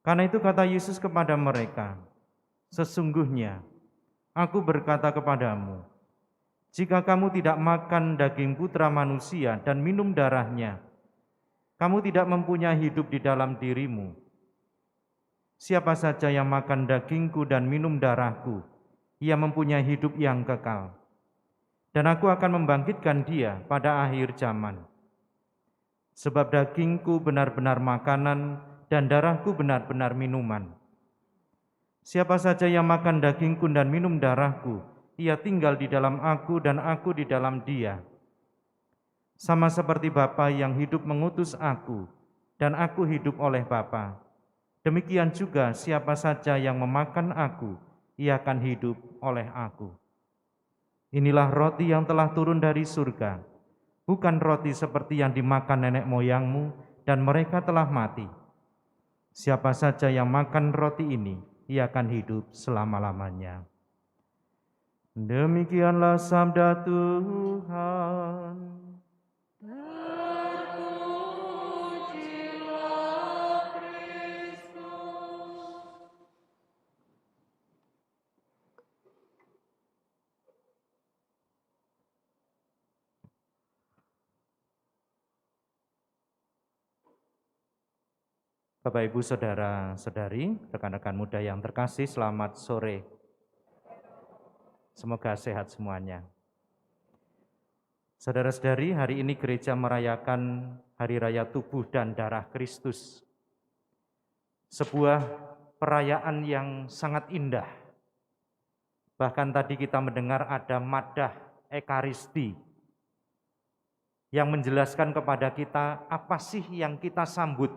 Karena itu kata Yesus kepada mereka, "Sesungguhnya aku berkata kepadamu, jika kamu tidak makan daging putra manusia dan minum darahnya, kamu tidak mempunyai hidup di dalam dirimu. Siapa saja yang makan dagingku dan minum darahku, ia mempunyai hidup yang kekal. Dan aku akan membangkitkan dia pada akhir zaman. Sebab dagingku benar-benar makanan dan darahku benar-benar minuman. Siapa saja yang makan dagingku dan minum darahku, ia tinggal di dalam aku dan aku di dalam dia. Sama seperti Bapa yang hidup mengutus aku, dan aku hidup oleh Bapa. Demikian juga siapa saja yang memakan aku, ia akan hidup oleh aku. Inilah roti yang telah turun dari surga, bukan roti seperti yang dimakan nenek moyangmu, dan mereka telah mati. Siapa saja yang makan roti ini, ia akan hidup selama-lamanya." Demikianlah sabda Tuhan. Bapak, Ibu, Saudara-saudari, rekan-rekan muda yang terkasih, selamat sore. Semoga sehat semuanya. Saudara-saudari, hari ini gereja merayakan Hari Raya Tubuh dan Darah Kristus. Sebuah perayaan yang sangat indah. Bahkan tadi kita mendengar ada madah Ekaristi yang menjelaskan kepada kita apa sih yang kita sambut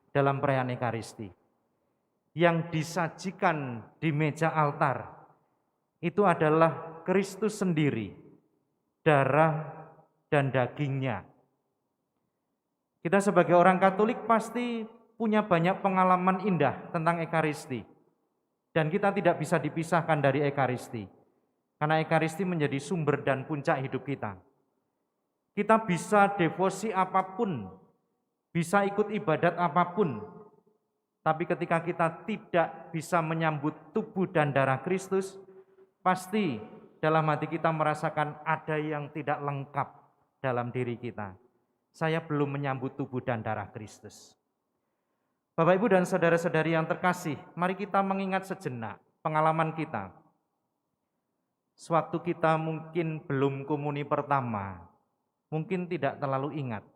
dalam perayaan Ekaristi. yang disajikan di meja altar itu adalah Kristus sendiri, darah dan dagingnya. Kita sebagai orang Katolik pasti punya banyak pengalaman indah tentang Ekaristi. Dan kita tidak bisa dipisahkan dari Ekaristi. Karena Ekaristi menjadi sumber dan puncak hidup kita. Kita bisa devosi apapun, bisa ikut ibadat apapun, tapi ketika kita tidak bisa menyambut tubuh dan darah Kristus, pasti dalam hati kita merasakan ada yang tidak lengkap dalam diri kita. Saya belum menyambut tubuh dan darah Kristus. Bapak, Ibu, dan saudara-saudari yang terkasih, mari kita mengingat sejenak pengalaman kita. Sewaktu kita mungkin belum komuni pertama, mungkin tidak terlalu ingat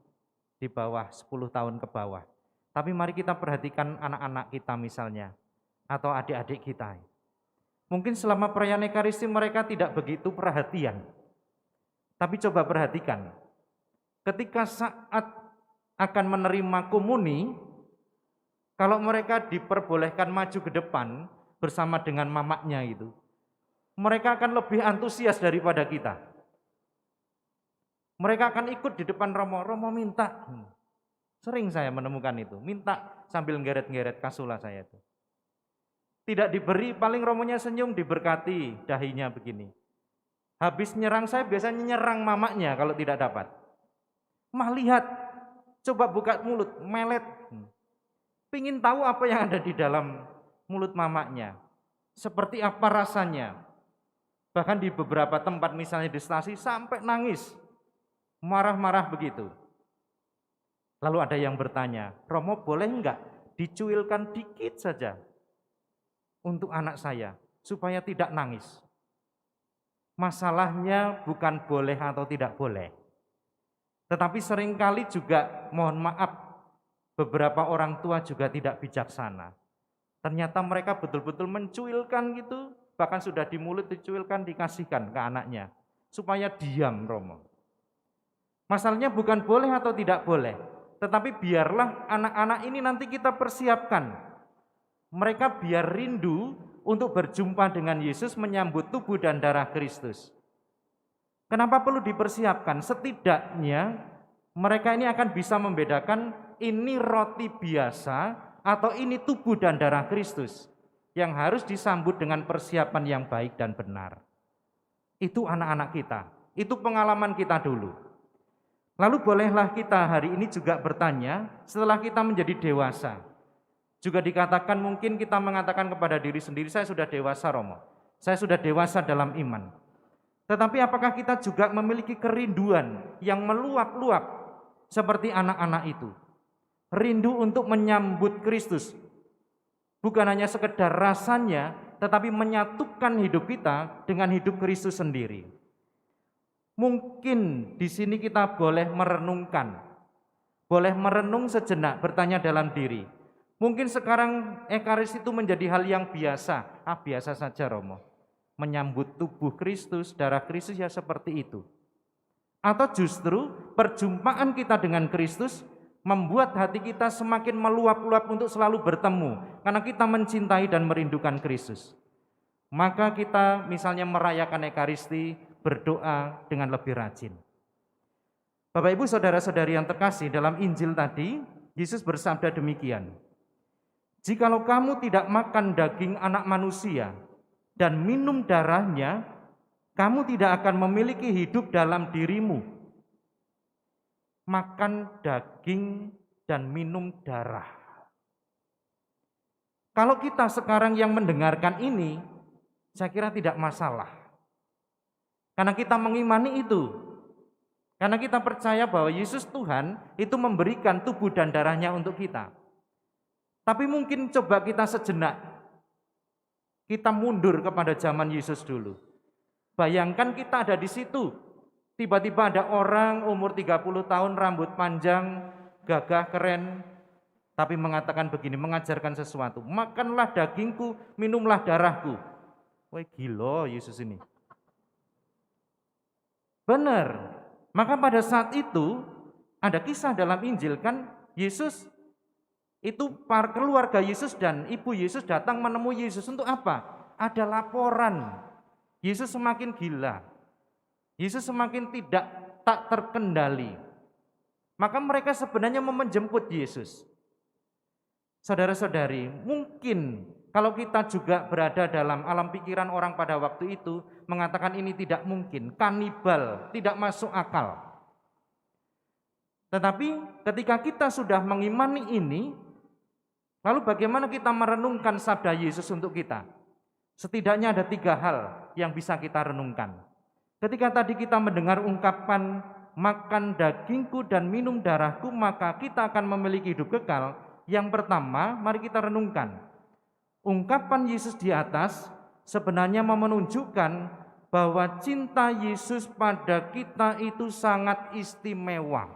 di bawah 10 tahun ke bawah. Tapi mari kita perhatikan anak-anak kita misalnya, atau adik-adik kita. Mungkin selama perayaan Ekaristi mereka tidak begitu perhatian. Tapi coba perhatikan, ketika saat akan menerima komuni, kalau mereka diperbolehkan maju ke depan bersama dengan mamaknya itu, mereka akan lebih antusias daripada kita. Mereka akan ikut di depan Romo, Romo minta. Sering saya menemukan itu, minta sambil ngeret-ngeret kasula saya itu. Tidak diberi, paling Romonya senyum, diberkati, dahinya begini. Habis nyerang saya biasanya nyerang mamaknya kalau tidak dapat. Mah lihat, coba buka mulut, melet. Pingin tahu apa yang ada di dalam mulut mamaknya. Seperti apa rasanya. Bahkan di beberapa tempat misalnya di stasi sampai nangis. Marah-marah begitu. Lalu ada yang bertanya, Romo boleh enggak dicuilkan dikit saja untuk anak saya supaya tidak nangis? Masalahnya bukan boleh atau tidak boleh. Tetapi seringkali juga mohon maaf, beberapa orang tua juga tidak bijaksana. Ternyata mereka betul-betul mencuilkan gitu, bahkan sudah di mulut dicuilkan, dikasihkan ke anaknya, supaya diam Romo. Masalahnya bukan boleh atau tidak boleh, tetapi biarlah anak-anak ini nanti kita persiapkan. Mereka biar rindu untuk berjumpa dengan Yesus, menyambut tubuh dan darah Kristus. Kenapa perlu dipersiapkan? Setidaknya mereka ini akan bisa membedakan ini roti biasa atau ini tubuh dan darah Kristus yang harus disambut dengan persiapan yang baik dan benar. Itu anak-anak kita, itu pengalaman kita dulu. Lalu bolehlah kita hari ini juga bertanya setelah kita menjadi dewasa. Juga dikatakan mungkin kita mengatakan kepada diri sendiri, saya sudah dewasa Romo, saya sudah dewasa dalam iman. Tetapi apakah kita juga memiliki kerinduan yang meluap-luap seperti anak-anak itu? Rindu untuk menyambut Kristus. Bukan hanya sekedar rasanya, tetapi menyatukan hidup kita dengan hidup Kristus sendiri. Mungkin di sini kita boleh merenungkan, boleh merenung sejenak, bertanya dalam diri. Mungkin sekarang Ekaristi itu menjadi hal yang biasa. Biasa saja Romo. Menyambut tubuh Kristus, darah Kristus ya seperti itu. Atau justru perjumpaan kita dengan Kristus membuat hati kita semakin meluap-luap untuk selalu bertemu karena kita mencintai dan merindukan Kristus. Maka kita misalnya merayakan Ekaristi, berdoa dengan lebih rajin. Bapak Ibu saudara-saudari yang terkasih, dalam Injil tadi Yesus bersabda demikian. Jikalau kamu tidak makan daging anak manusia dan minum darahnya, kamu tidak akan memiliki hidup dalam dirimu. Makan daging dan minum darah. Kalau kita sekarang yang mendengarkan ini, saya kira tidak masalah. Karena kita mengimani itu. Karena kita percaya bahwa Yesus Tuhan itu memberikan tubuh dan darahnya untuk kita. Tapi mungkin coba kita sejenak, kita mundur kepada zaman Yesus dulu. Bayangkan kita ada di situ. Tiba-tiba ada orang umur 30 tahun, rambut panjang, gagah, keren, tapi mengatakan begini, mengajarkan sesuatu. Makanlah dagingku, minumlah darahku. Wah gila Yesus ini. Benar. Maka pada saat itu ada kisah dalam Injil kan, Yesus Itu para keluarga Yesus dan ibu Yesus datang menemui Yesus untuk apa? Ada laporan. Yesus semakin gila. Yesus semakin tak terkendali. Maka mereka sebenarnya mau menjemput Yesus. Saudara-saudari, mungkin kalau kita juga berada dalam alam pikiran orang pada waktu itu, mengatakan ini tidak mungkin, kanibal, tidak masuk akal. Tetapi ketika kita sudah mengimani ini, lalu bagaimana kita merenungkan sabda Yesus untuk kita? Setidaknya ada 3 hal yang bisa kita renungkan. Ketika tadi kita mendengar ungkapan makan dagingku dan minum darahku, maka kita akan memiliki hidup kekal. Yang pertama, mari kita renungkan. Ungkapan Yesus di atas sebenarnya menunjukkan bahwa cinta Yesus pada kita itu sangat istimewa.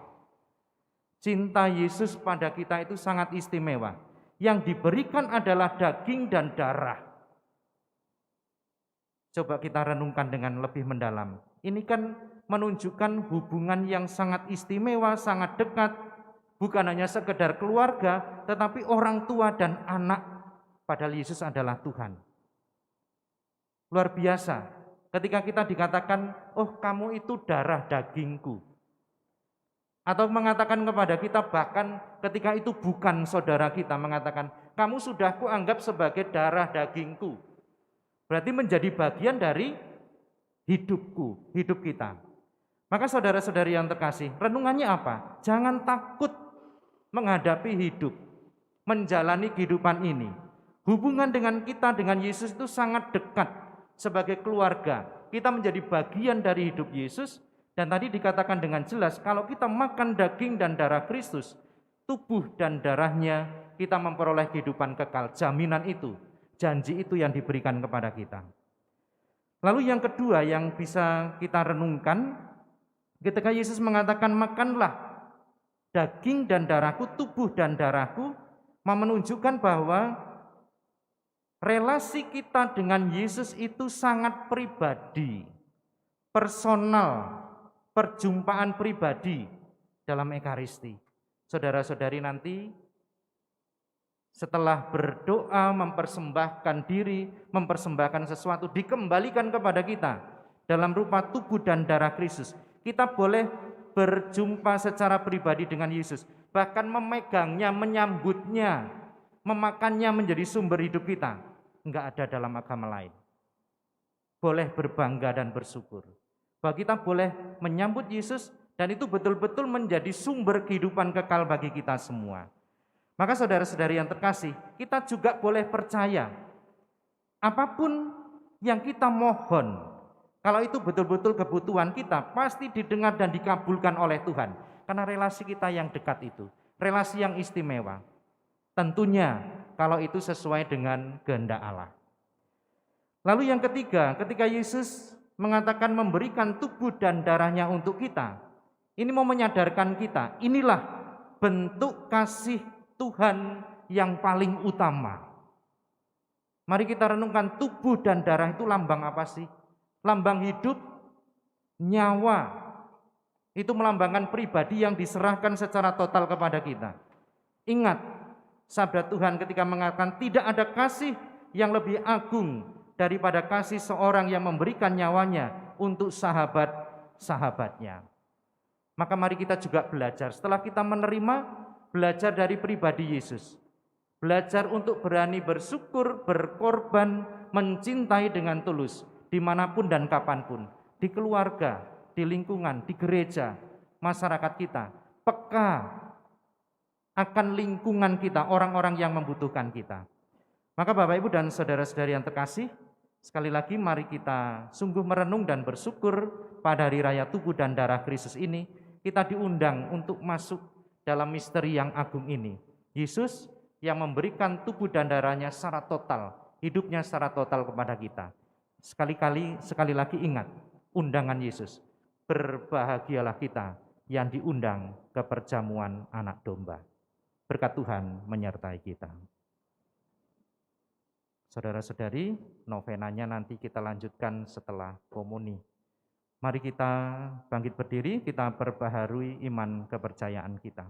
Cinta Yesus pada kita itu sangat istimewa. Yang diberikan adalah daging dan darah. Coba kita renungkan dengan lebih mendalam. Ini kan menunjukkan hubungan yang sangat istimewa, sangat dekat. Bukan hanya sekedar keluarga, tetapi orang tua dan anak. Padahal Yesus adalah Tuhan. Luar biasa. Ketika kita dikatakan, oh kamu itu darah dagingku. Atau mengatakan kepada kita bahkan ketika itu bukan saudara kita, mengatakan, kamu sudah kuanggap sebagai darah dagingku. Berarti menjadi bagian dari hidupku, hidup kita. Maka saudara-saudari yang terkasih, renungannya apa? Jangan takut menghadapi hidup, menjalani kehidupan ini. Hubungan dengan kita, dengan Yesus itu sangat dekat sebagai keluarga. Kita menjadi bagian dari hidup Yesus. Dan tadi dikatakan dengan jelas, kalau kita makan daging dan darah Kristus, tubuh dan darahnya, kita memperoleh kehidupan kekal. Jaminan itu, janji itu yang diberikan kepada kita. Lalu yang kedua yang bisa kita renungkan, ketika Yesus mengatakan makanlah daging dan darahku, tubuh dan darahku, menunjukkan bahwa relasi kita dengan Yesus itu sangat pribadi, personal, perjumpaan pribadi dalam Ekaristi. Saudara-saudari nanti setelah berdoa, mempersembahkan diri, mempersembahkan sesuatu, dikembalikan kepada kita dalam rupa tubuh dan darah Kristus. Kita boleh berjumpa secara pribadi dengan Yesus, bahkan memegangnya, menyambutnya, memakannya menjadi sumber hidup kita. Enggak ada dalam agama lain. Boleh berbangga dan bersyukur bahwa kita boleh menyambut Yesus dan itu betul-betul menjadi sumber kehidupan kekal bagi kita semua. Maka saudara-saudari yang terkasih, kita juga boleh percaya apapun yang kita mohon, kalau itu betul-betul kebutuhan kita, pasti didengar dan dikabulkan oleh Tuhan. Karena relasi kita yang dekat itu, relasi yang istimewa. Tentunya kalau itu sesuai dengan kehendak Allah. Lalu yang ketiga, ketika Yesus mengatakan memberikan tubuh dan darahnya untuk kita, ini mau menyadarkan kita, inilah bentuk kasih Tuhan yang paling utama. Mari kita renungkan, tubuh dan darah itu lambang apa sih? Lambang hidup, nyawa. Itu melambangkan pribadi yang diserahkan secara total kepada kita. Ingat, sabda Tuhan ketika mengatakan tidak ada kasih yang lebih agung daripada kasih seorang yang memberikan nyawanya untuk sahabat-sahabatnya. Maka mari kita juga belajar, setelah kita menerima, belajar dari pribadi Yesus. Belajar untuk berani bersyukur, berkorban, mencintai dengan tulus, dimanapun dan kapanpun, di keluarga, di lingkungan, di gereja, masyarakat kita, peka akan lingkungan kita, orang-orang yang membutuhkan kita. Maka Bapak Ibu dan saudara-saudari yang terkasih, sekali lagi mari kita sungguh merenung dan bersyukur pada hari raya tubuh dan darah Kristus ini, kita diundang untuk masuk dalam misteri yang agung ini. Yesus yang memberikan tubuh dan darahnya secara total, hidupnya secara total kepada kita. Sekali lagi ingat, undangan Yesus. Berbahagialah kita yang diundang ke perjamuan anak domba. Berkat Tuhan menyertai kita. Saudara-saudari, novenanya nanti kita lanjutkan setelah komuni. Mari kita bangkit berdiri, kita perbaharui iman kepercayaan kita.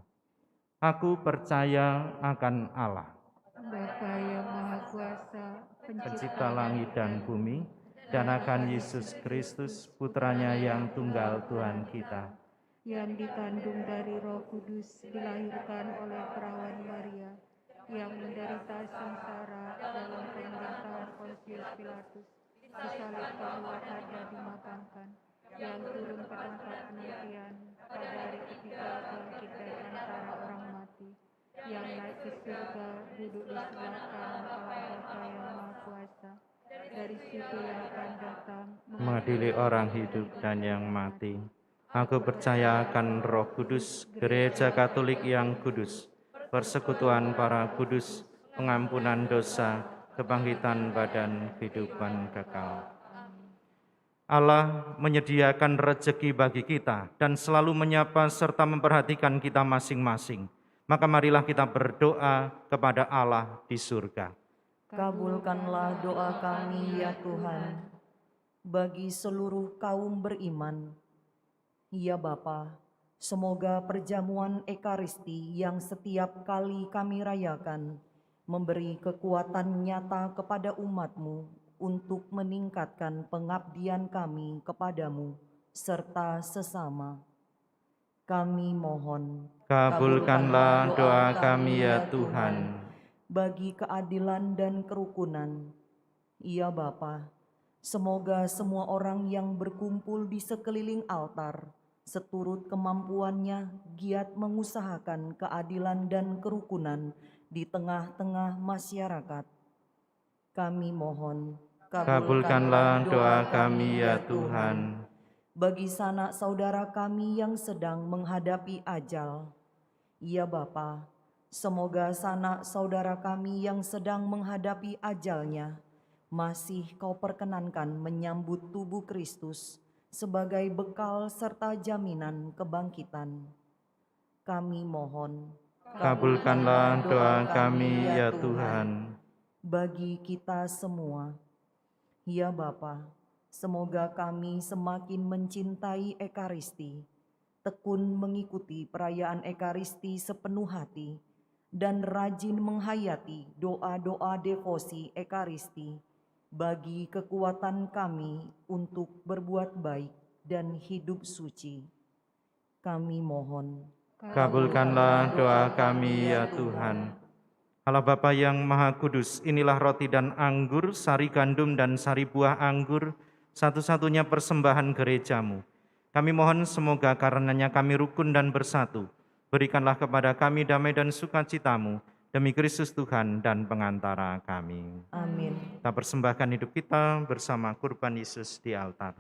Aku percaya akan Allah, Bapa yang Maha Kuasa, Pencipta langit dan bumi, dan akan Yesus Kristus, Putranya yang tunggal Tuhan kita, yang dikandung dari Roh Kudus, dilahirkan oleh perawan Maria, yang menderita sengsara dalam pemerintahan Pontius Pilatus, disalibkan, wafat, dimakamkan, yang turun ke tempat penantian, pada hari ketiga bangkit dari antara orang mati, yang naik ke surga, duduk di sebelah kanan Allah Bapa yang Maha Kuasa. Dari situ yang akan datang mengadili orang hidup dan yang mati. Aku percaya akan Roh Kudus, Gereja Katolik yang kudus, persekutuan para kudus, pengampunan dosa, kebangkitan badan, kehidupan kekal. Allah menyediakan rezeki bagi kita dan selalu menyapa serta memperhatikan kita masing-masing. Maka marilah kita berdoa kepada Allah di surga. Kabulkanlah doa kami ya Tuhan, bagi seluruh kaum beriman. Ya Bapa, semoga perjamuan Ekaristi yang setiap kali kami rayakan memberi kekuatan nyata kepada umat-Mu untuk meningkatkan pengabdian kami kepadamu serta sesama. Kami mohon, kabulkanlah doa kami ya Tuhan, bagi keadilan dan kerukunan. Ya Bapa, semoga semua orang yang berkumpul di sekeliling altar, seturut kemampuannya giat mengusahakan keadilan dan kerukunan di tengah-tengah masyarakat. Kami mohon, kabulkanlah doa kami ya Tuhan. Bagi sanak saudara kami yang sedang menghadapi ajal. Ya Bapa, semoga sanak saudara kami yang sedang menghadapi ajalnya masih Kau perkenankan menyambut tubuh Kristus sebagai bekal serta jaminan kebangkitan. Kami mohon, kabulkanlah doa kami ya Tuhan. Bagi kita semua, ya Bapa, semoga kami semakin mencintai Ekaristi, tekun mengikuti perayaan Ekaristi sepenuh hati, dan rajin menghayati doa-doa devosi Ekaristi bagi kekuatan kami untuk berbuat baik dan hidup suci. Kami mohon, kabulkanlah doa kami ya Tuhan. Allah Bapa yang Maha Kudus, inilah roti dan anggur, sari gandum dan sari buah anggur, satu-satunya persembahan gerejamu. Kami mohon semoga karenanya kami rukun dan bersatu. Berikanlah kepada kami damai dan sukacitamu, demi Kristus Tuhan dan pengantara kami. Amin. Kita persembahkan hidup kita bersama kurban Yesus di altar.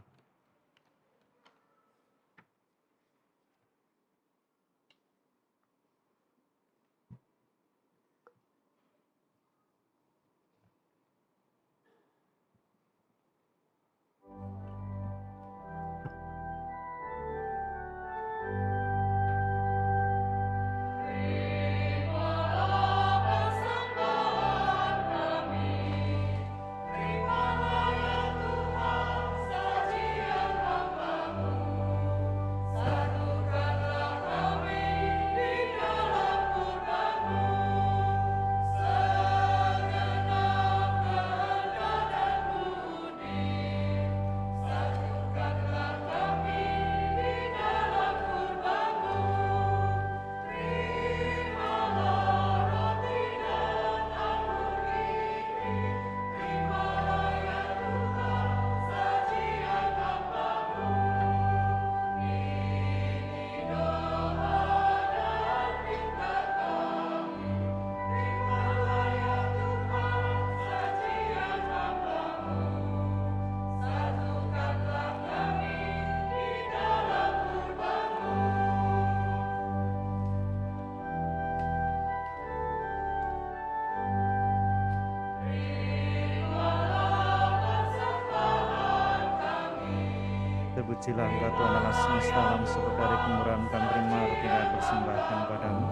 Terpujilah Engkau Tuhan Allah semesta alam, sebab dari kemurahan kami terima roti yang persembahkan padamu,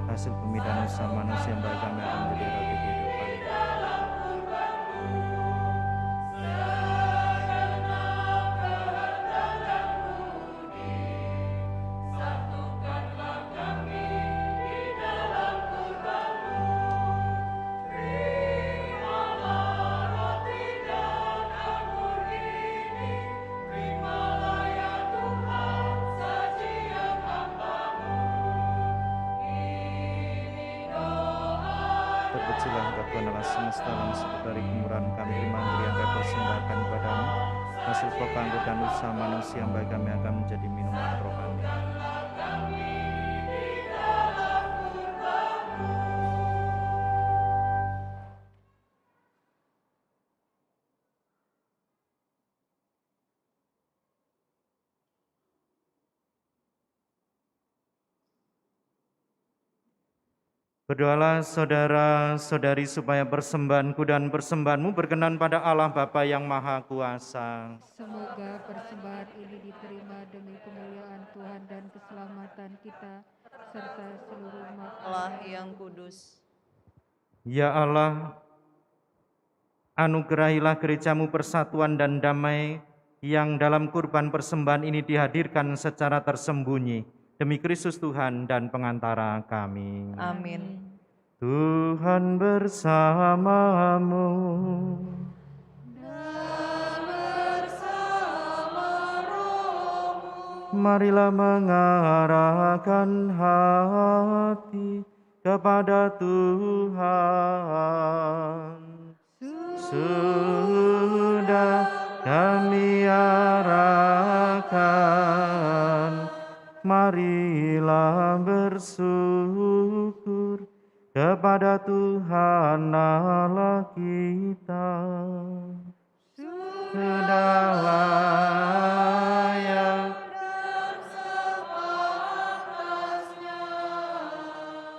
hasil bumi dan usaha manusia yang bagi kami akan menjadi roti kehidupan. terpujilah Engkau Tuhan Allah semesta dan sebut dari kemurahan kami terima yang kami persembahkan padamu. Hasil pokok dan usaha manusia yang baik kami akan menjadi minuman rohani. Berdoalah saudara-saudari supaya persembahanku dan persembahanmu berkenan pada Allah Bapa yang Maha Kuasa. Semoga persembahan ini diterima demi kemuliaan Tuhan dan keselamatan kita, serta seluruh umat Allah yang kudus. Ya Allah, anugerahilah gerejamu persatuan dan damai yang dalam kurban persembahan ini dihadirkan secara tersembunyi demi Kristus Tuhan dan pengantara kami. Amin. Tuhan bersamamu. Marilah mengarahkan hati kepada Tuhan. Sudah kami arahkan, marilah bersyukur kepada Tuhan Allah kita. Sudah layak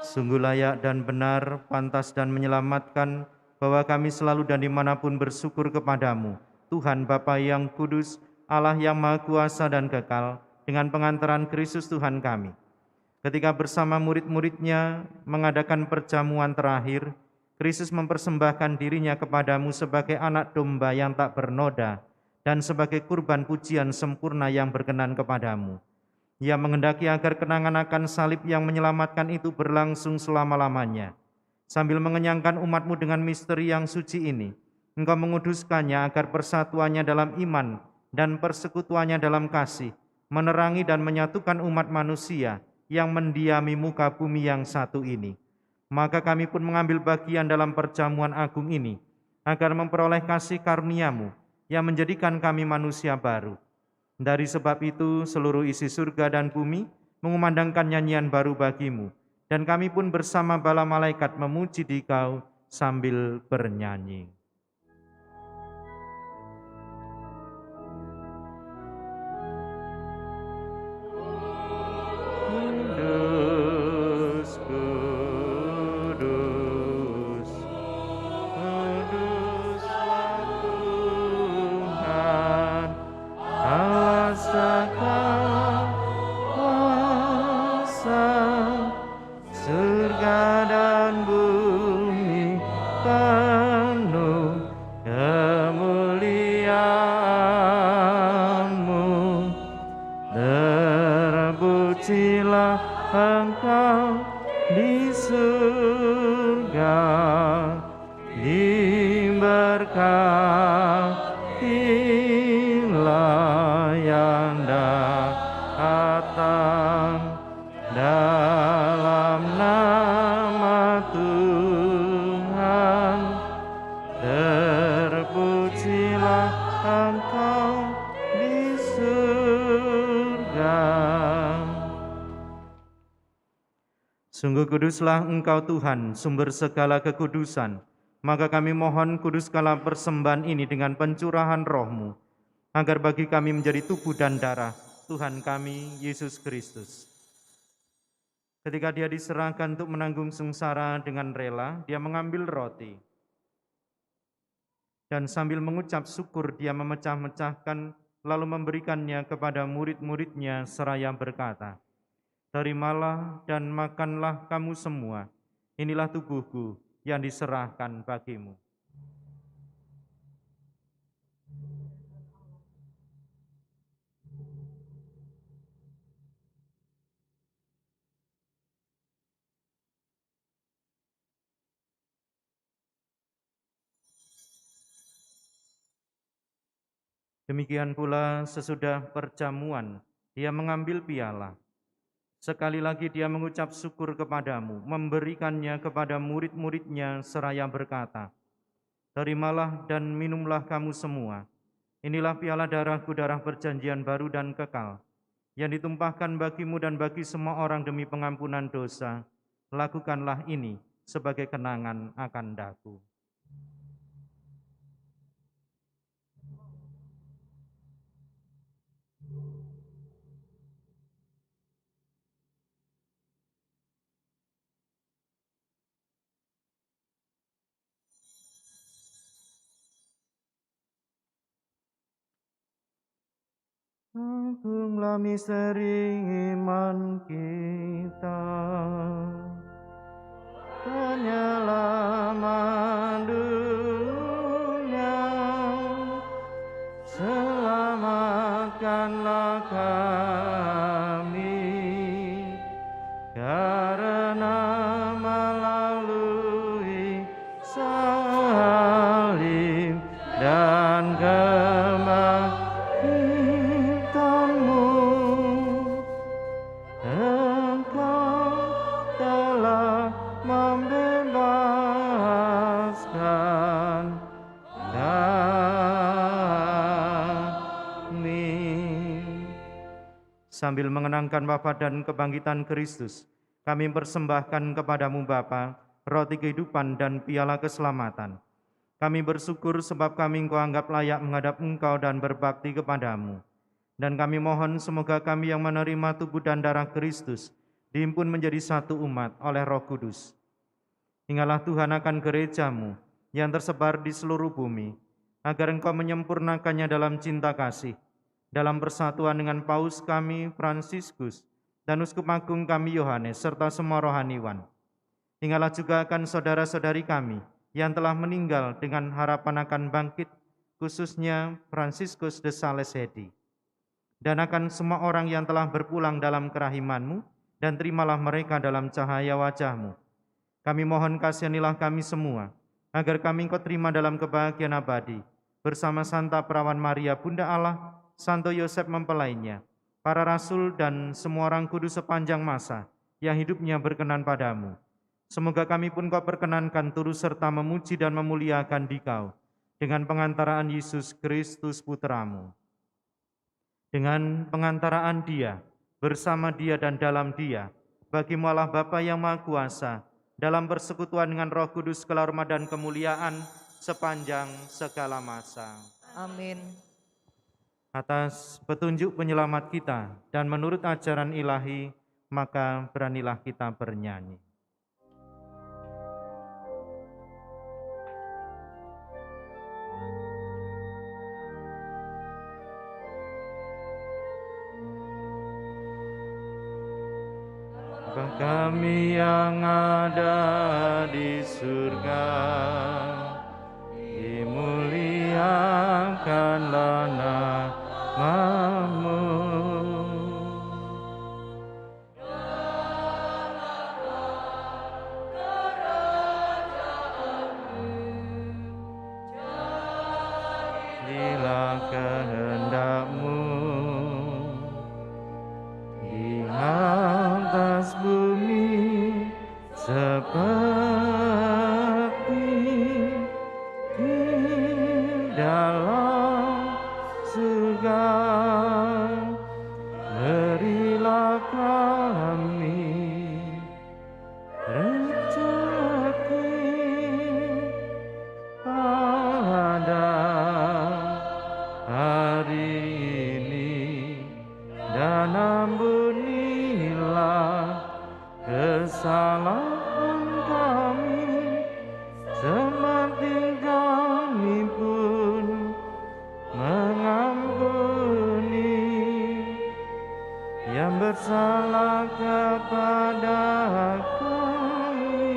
sungguh layak dan benar, pantas dan menyelamatkan bahwa kami selalu dan dimanapun bersyukur kepadamu, Tuhan Bapa yang kudus, Allah yang Maha Kuasa dan kekal, dengan pengantaran Kristus Tuhan kami. Ketika bersama murid-muridnya mengadakan perjamuan terakhir, Kristus mempersembahkan dirinya kepadamu sebagai anak domba yang tak bernoda dan sebagai kurban pujian sempurna yang berkenan kepadamu. Ia menghendaki agar kenangan akan salib yang menyelamatkan itu berlangsung selama-lamanya. Sambil mengenyangkan umatmu dengan misteri yang suci ini, Engkau menguduskannya agar persatuannya dalam iman dan persekutuannya dalam kasih, menerangi dan menyatukan umat manusia yang mendiami muka bumi yang satu ini. Maka kami pun mengambil bagian dalam perjamuan agung ini, agar memperoleh kasih karunia-Mu yang menjadikan kami manusia baru. Dari sebab itu, seluruh isi surga dan bumi mengumandangkan nyanyian baru bagimu, dan kami pun bersama bala malaikat memuji Dikau sambil bernyanyi. Kudus, kudus, kuduslah Tuhan, Allah Sang Kuasa. Surga dan bumi penuh kemuliaan-Mu. Terpujilah Engkau di surga, diberkatilah yang datang dalam nama Tuhan. Terpujilah Engkau di surga. Sungguh kuduslah Engkau Tuhan, sumber segala kekudusan. Maka kami mohon kuduskanlah persembahan ini dengan pencurahan Roh-Mu, agar bagi kami menjadi tubuh dan darah Tuhan kami, Yesus Kristus. Ketika Dia diserahkan untuk menanggung sengsara dengan rela, Dia mengambil roti. Dan sambil mengucap syukur, Dia memecah-mecahkan, lalu memberikannya kepada murid-muridnya seraya berkata, "Terimalah dan makanlah kamu semua, inilah tubuhku yang diserahkan bagimu." Demikian pula sesudah perjamuan, Dia mengambil piala. Sekali lagi dia mengucap syukur kepadamu, memberikannya kepada murid-muridnya seraya berkata, terimalah dan minumlah kamu semua. Inilah piala darahku, darah perjanjian baru dan kekal, yang ditumpahkan bagimu dan bagi semua orang demi pengampunan dosa. Lakukanlah ini sebagai kenangan akan daku. Agunglah misteri iman kita, penyelamat dunia, selamatkanlah kami, karena melalui salib dan sambil mengenangkan wafat dan kebangkitan Kristus, kami persembahkan kepadamu Bapa, roti kehidupan dan piala keselamatan. Kami bersyukur sebab kami Engkau anggap layak menghadap Engkau dan berbakti kepadamu. Dan kami mohon semoga kami yang menerima tubuh dan darah Kristus dihimpun menjadi satu umat oleh Roh Kudus. Ingatlah Tuhan akan gerejamu yang tersebar di seluruh bumi, agar Engkau menyempurnakannya dalam cinta kasih, dalam persatuan dengan Paus kami Fransiskus dan Uskup Agung kami Yohanes serta semua rohaniwan. Ingatlah juga akan saudara-saudari kami yang telah meninggal dengan harapan akan bangkit, khususnya Fransiskus de Sales Hedi, dan akan semua orang yang telah berpulang dalam kerahiman-Mu, dan terimalah mereka dalam cahaya wajah-Mu. Kami mohon kasihanilah kami semua, agar kami Engkau terima dalam kebahagiaan abadi, bersama Santa Perawan Maria Bunda Allah, Santo Yosef mempelainya, para rasul dan semua orang kudus sepanjang masa yang hidupnya berkenan padamu. Semoga kami pun Kau perkenankan turut serta memuji dan memuliakan Dikau dengan pengantaraan Yesus Kristus Putra-Mu. Dengan pengantaraan Dia, bersama Dia dan dalam Dia, bagi-Mu Allah Bapa yang Maha Kuasa, dalam persekutuan dengan Roh Kudus, segala hormat dan kemuliaan sepanjang segala masa. Amin. Atas petunjuk penyelamat kita dan menurut ajaran ilahi, maka beranilah kita bernyanyi. Bapa kami yang ada di surga, dimuliakanlah namamu. Jadilah kehendak-Mu di atas bumi seperti di dalam surga. Berilah kami rezeki pada hari ini, dan ampunilah kesalahan kami seperti kami pun mengampuni yang bersalah kepada kami,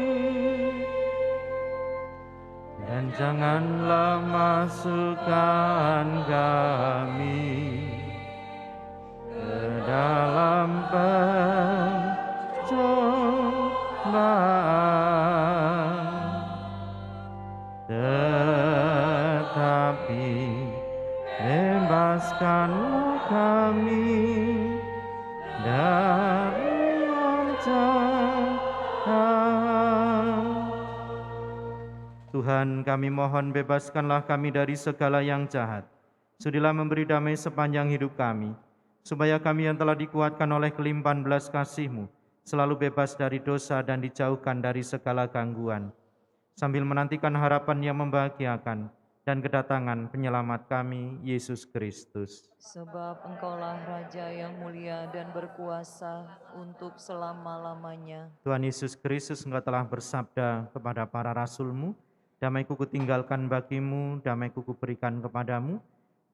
dan janganlah masukkan kami ke dalam pencobaan, tetapi bebaskanlah kami dari Tuhan, kami mohon bebaskanlah kami dari segala yang jahat. Sudilah memberi damai sepanjang hidup kami, supaya kami yang telah dikuatkan oleh kelimpahan belas kasih-Mu, selalu bebas dari dosa dan dijauhkan dari segala gangguan, sambil menantikan harapan yang membahagiakan dan kedatangan penyelamat kami, Yesus Kristus. Sebab Engkaulah Raja yang mulia dan berkuasa untuk selama-lamanya. Tuhan Yesus Kristus, Engkau telah bersabda kepada para rasul-Mu, damai-Ku kutinggalkan bagimu, damai-Ku kuberikan kepadamu.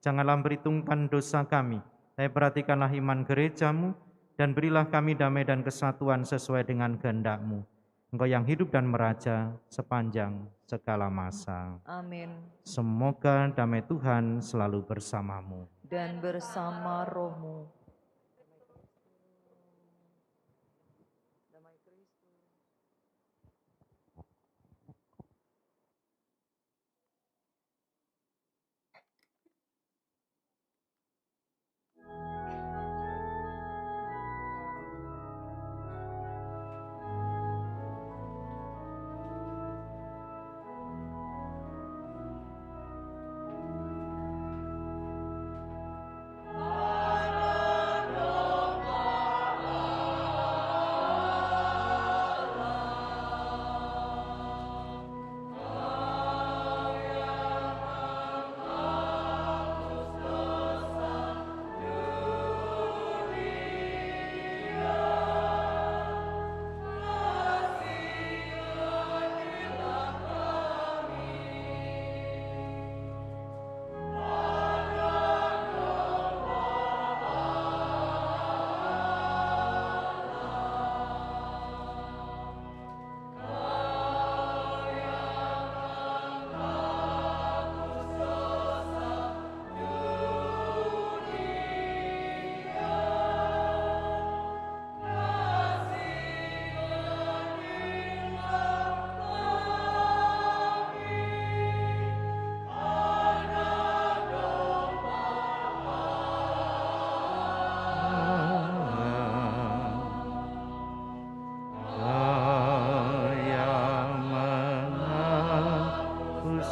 Janganlah memperhitungkan dosa kami, tapi perhatikanlah iman gereja-Mu, dan berilah kami damai dan kesatuan sesuai dengan kehendak-Mu. Engkau yang hidup dan meraja sepanjang segala masa. Amin. Semoga damai Tuhan selalu bersamamu. Dan bersama rohmu.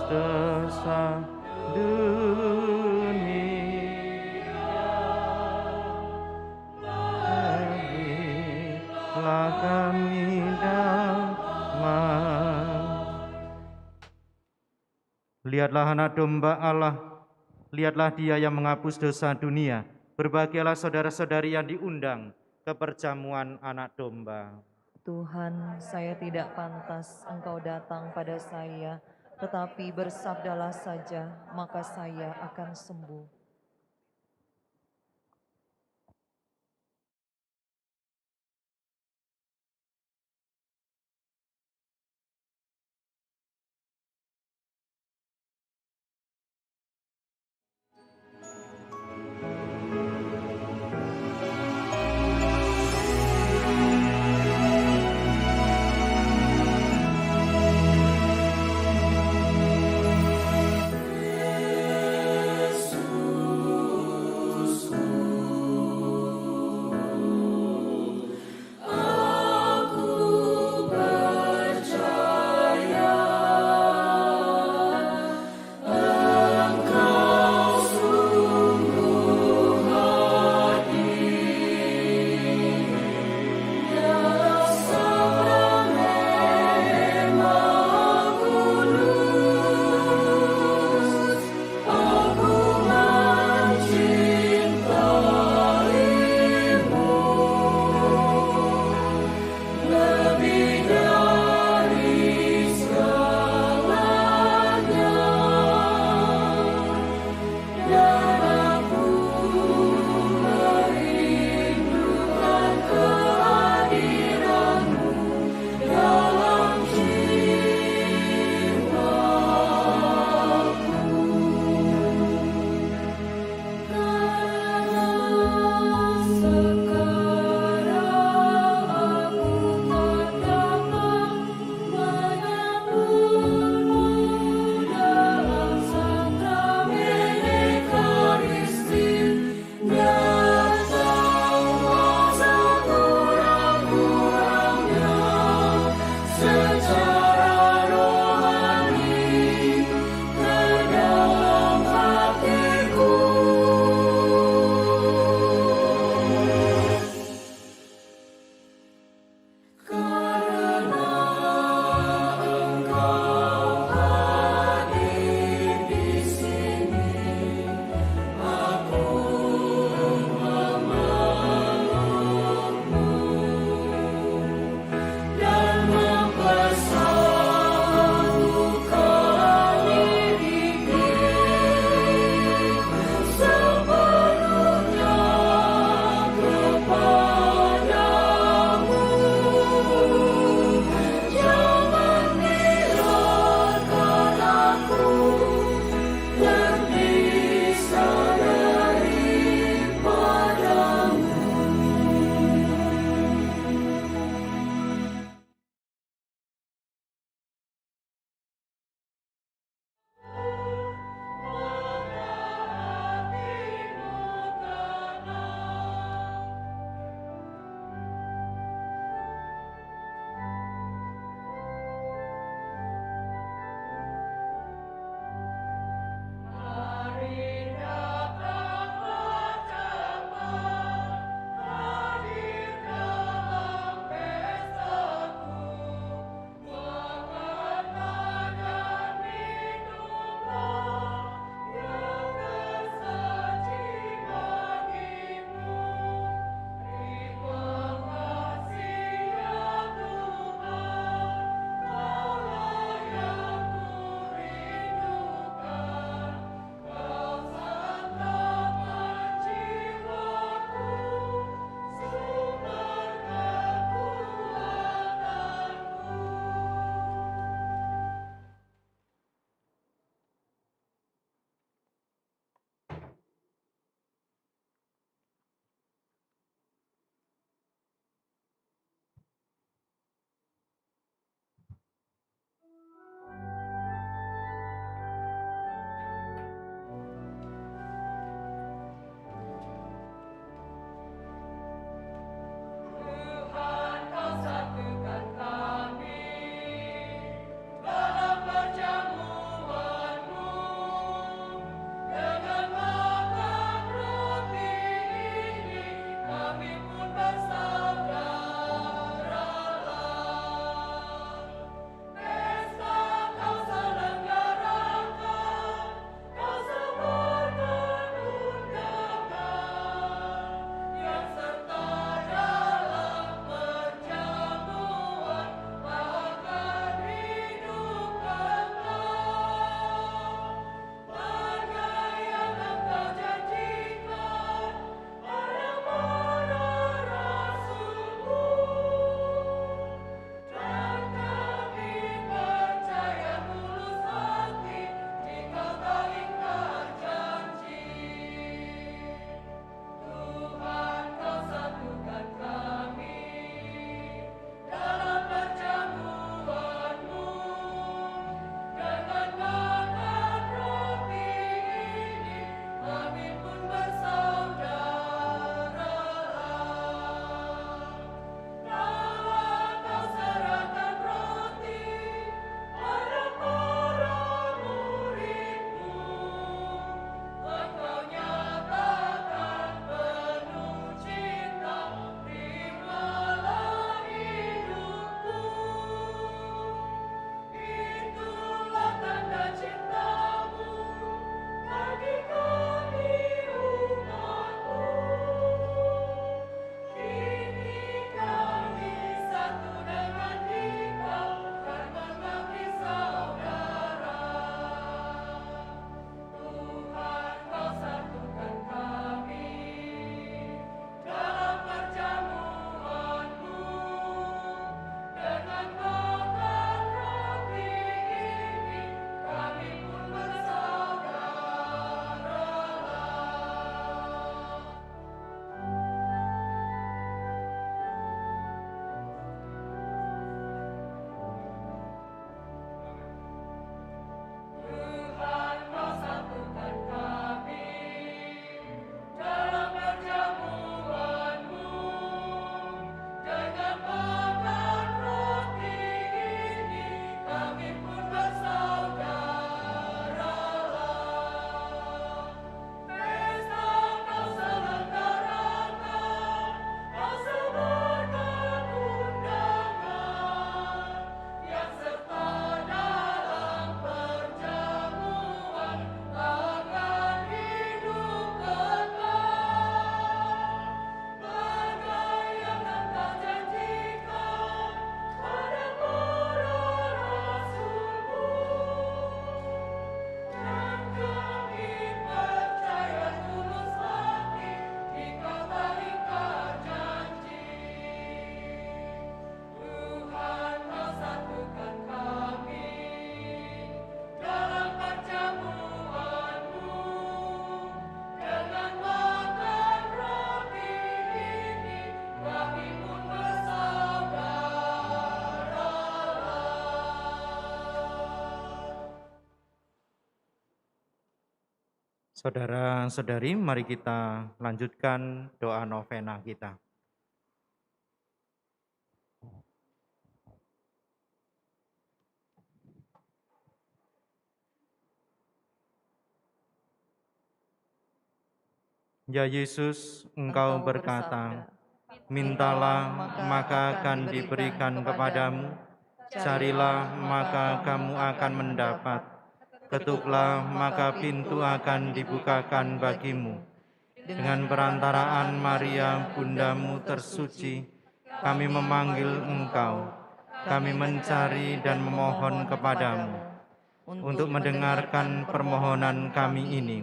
Dosa dunia, berilah kami damai. Lihatlah anak domba Allah, lihatlah Dia yang menghapus dosa dunia. Berbahagialah saudara-saudari yang diundang ke perjamuan anak domba. Tuhan, saya tidak pantas Engkau datang pada saya, tetapi bersabdalah saja, maka saya akan sembuh. Yesus Saudara-saudari, mari kita lanjutkan doa novena kita. Ya Yesus, Engkau berkata, mintalah maka akan diberikan kepadamu, carilah maka kamu akan mendapat, ketuklah maka pintu akan dibukakan bagimu. Dengan perantaraan Maria, Bundamu tersuci, kami memanggil Engkau, kami mencari dan memohon kepadamu, untuk mendengarkan permohonan kami ini.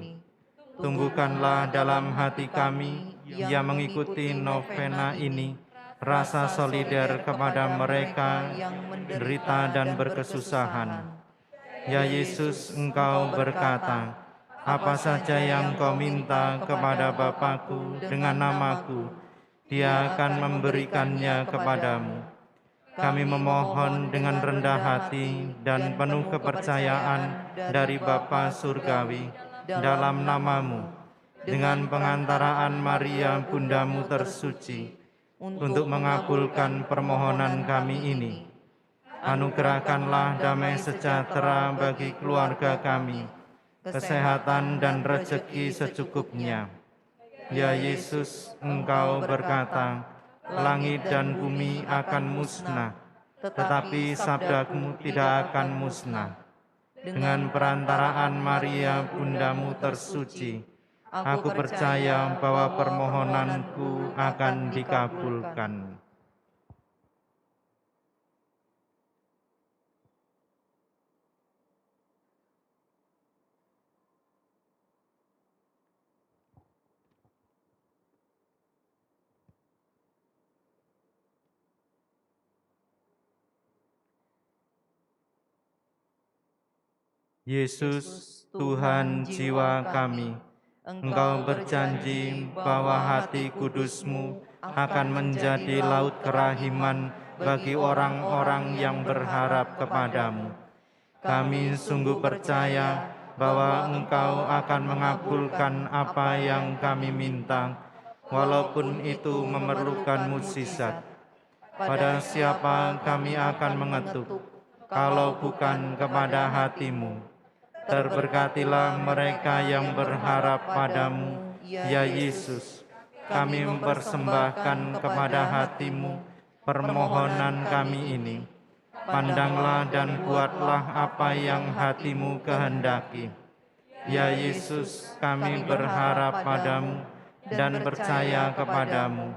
Tumbuhkanlah dalam hati kami yang mengikuti novena ini rasa solider kepada mereka yang menderita dan berkesusahan. Ya Yesus, Engkau berkata, apa saja yang kau minta kepada Bapakku dengan namaku, Dia akan memberikannya kepadamu. Kami memohon dengan rendah hati dan penuh kepercayaan dari Bapa Surgawi dalam namamu, dengan pengantaraan Maria Bundamu tersuci, untuk mengabulkan permohonan kami ini. Anugerahkanlah damai sejahtera bagi keluarga kami, kesehatan dan rezeki secukupnya. Ya Yesus, Engkau berkata, langit dan bumi akan musnah, tetapi sabdamu tidak akan musnah. Dengan perantaraan Maria Bundamu tersuci, aku percaya bahwa permohonanku akan dikabulkan. Yesus, Tuhan jiwa kami, Engkau berjanji bahwa hati kudus-Mu akan menjadi laut kerahiman bagi orang-orang yang berharap kepadamu. Kami sungguh percaya bahwa Engkau akan mengabulkan apa yang kami minta, walaupun itu memerlukan mukjizat. Pada siapa kami akan mengetuk, kalau bukan kepada hati-Mu? Terberkatilah mereka yang berharap padamu, ya Yesus. Kami mempersembahkan kepada hati-Mu permohonan kami ini. Pandanglah dan buatlah apa yang hati-Mu kehendaki. Ya Yesus, kami berharap padamu dan percaya kepadamu.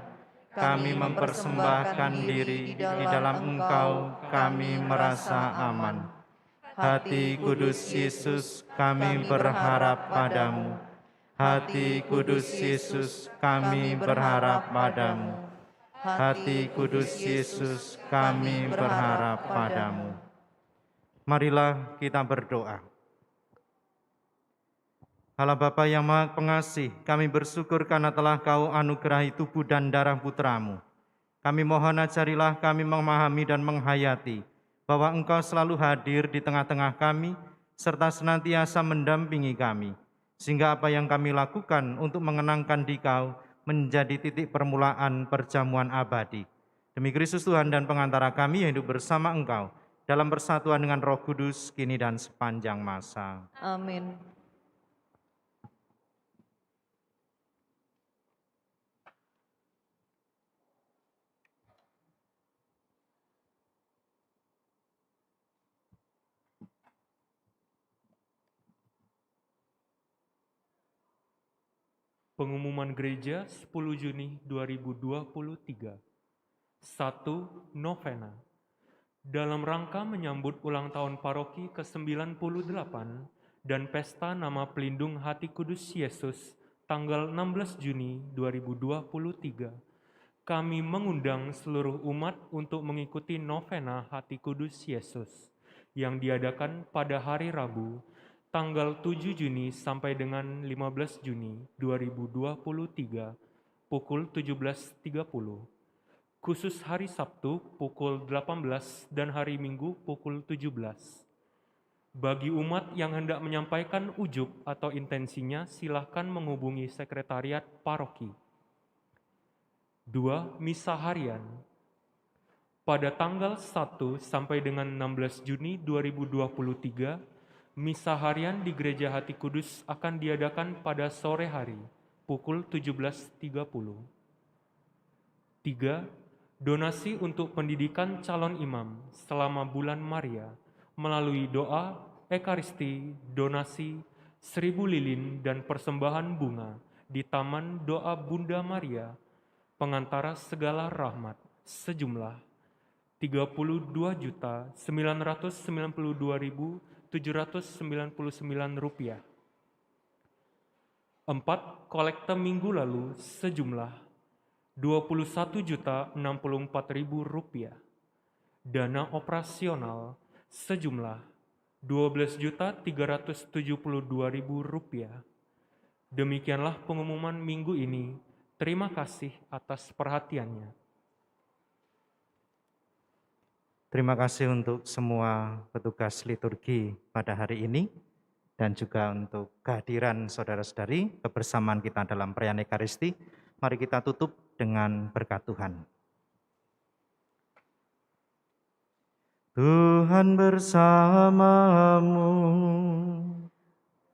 Kami mempersembahkan diri di dalam Engkau, kami merasa aman. Hati Kudus Yesus, kami berharap padamu. Hati Kudus Yesus, kami berharap padamu. Hati Kudus Yesus, kami berharap padamu. Marilah kita berdoa. Allah Bapa yang Maha Pengasih, kami bersyukur karena telah Kau anugerahi tubuh dan darah putra-Mu. Kami mohon ajarilah kami memahami dan menghayati bahwa Engkau selalu hadir di tengah-tengah kami, serta senantiasa mendampingi kami, sehingga apa yang kami lakukan untuk mengenangkan Dikau menjadi titik permulaan perjamuan abadi. Demi Kristus Tuhan dan pengantara kami yang hidup bersama Engkau, dalam persatuan dengan Roh Kudus, kini dan sepanjang masa. Amin. Pengumuman Gereja 10 Juni 2023. 1. Novena. Dalam rangka menyambut ulang tahun paroki ke-98 dan Pesta Nama Pelindung Hati Kudus Yesus tanggal 16 Juni 2023, kami mengundang seluruh umat untuk mengikuti novena Hati Kudus Yesus yang diadakan pada hari Rabu, tanggal 7 Juni sampai dengan 15 Juni 2023 pukul 17.30. Khusus hari Sabtu pukul 18 dan hari Minggu pukul 17. Bagi umat yang hendak menyampaikan ujub atau intensinya, silahkan menghubungi sekretariat paroki. 2. Misa harian. Pada tanggal 1 sampai dengan 16 Juni 2023, Misa harian di Gereja Hati Kudus akan diadakan pada sore hari, pukul 17.30. 3. Donasi untuk pendidikan calon imam selama bulan Maria melalui doa, ekaristi, donasi, 1000 lilin, dan persembahan bunga di Taman Doa Bunda Maria, pengantara segala rahmat, sejumlah Rp39.992.799. 4. Kolekte minggu lalu sejumlah Rp21.064.000. Dana operasional sejumlah Rp12.372.000. Demikianlah pengumuman minggu ini. Terima kasih atas perhatiannya. Terima kasih untuk semua petugas liturgi pada hari ini dan juga untuk kehadiran saudara-saudari kebersamaan kita dalam perayaan Ekaristi. Mari kita tutup dengan berkat Tuhan. Tuhan bersamamu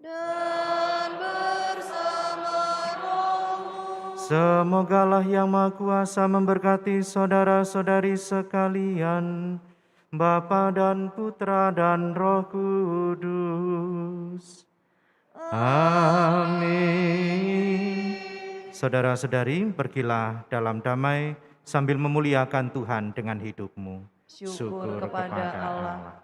Dan bersama rohmu. Semoga Allah yang Maha Kuasa memberkati saudara-saudari sekalian, Bapa dan Putra dan Roh Kudus. Amin. Saudara-saudari, pergilah dalam damai sambil memuliakan Tuhan dengan hidupmu. Syukur kepada Allah.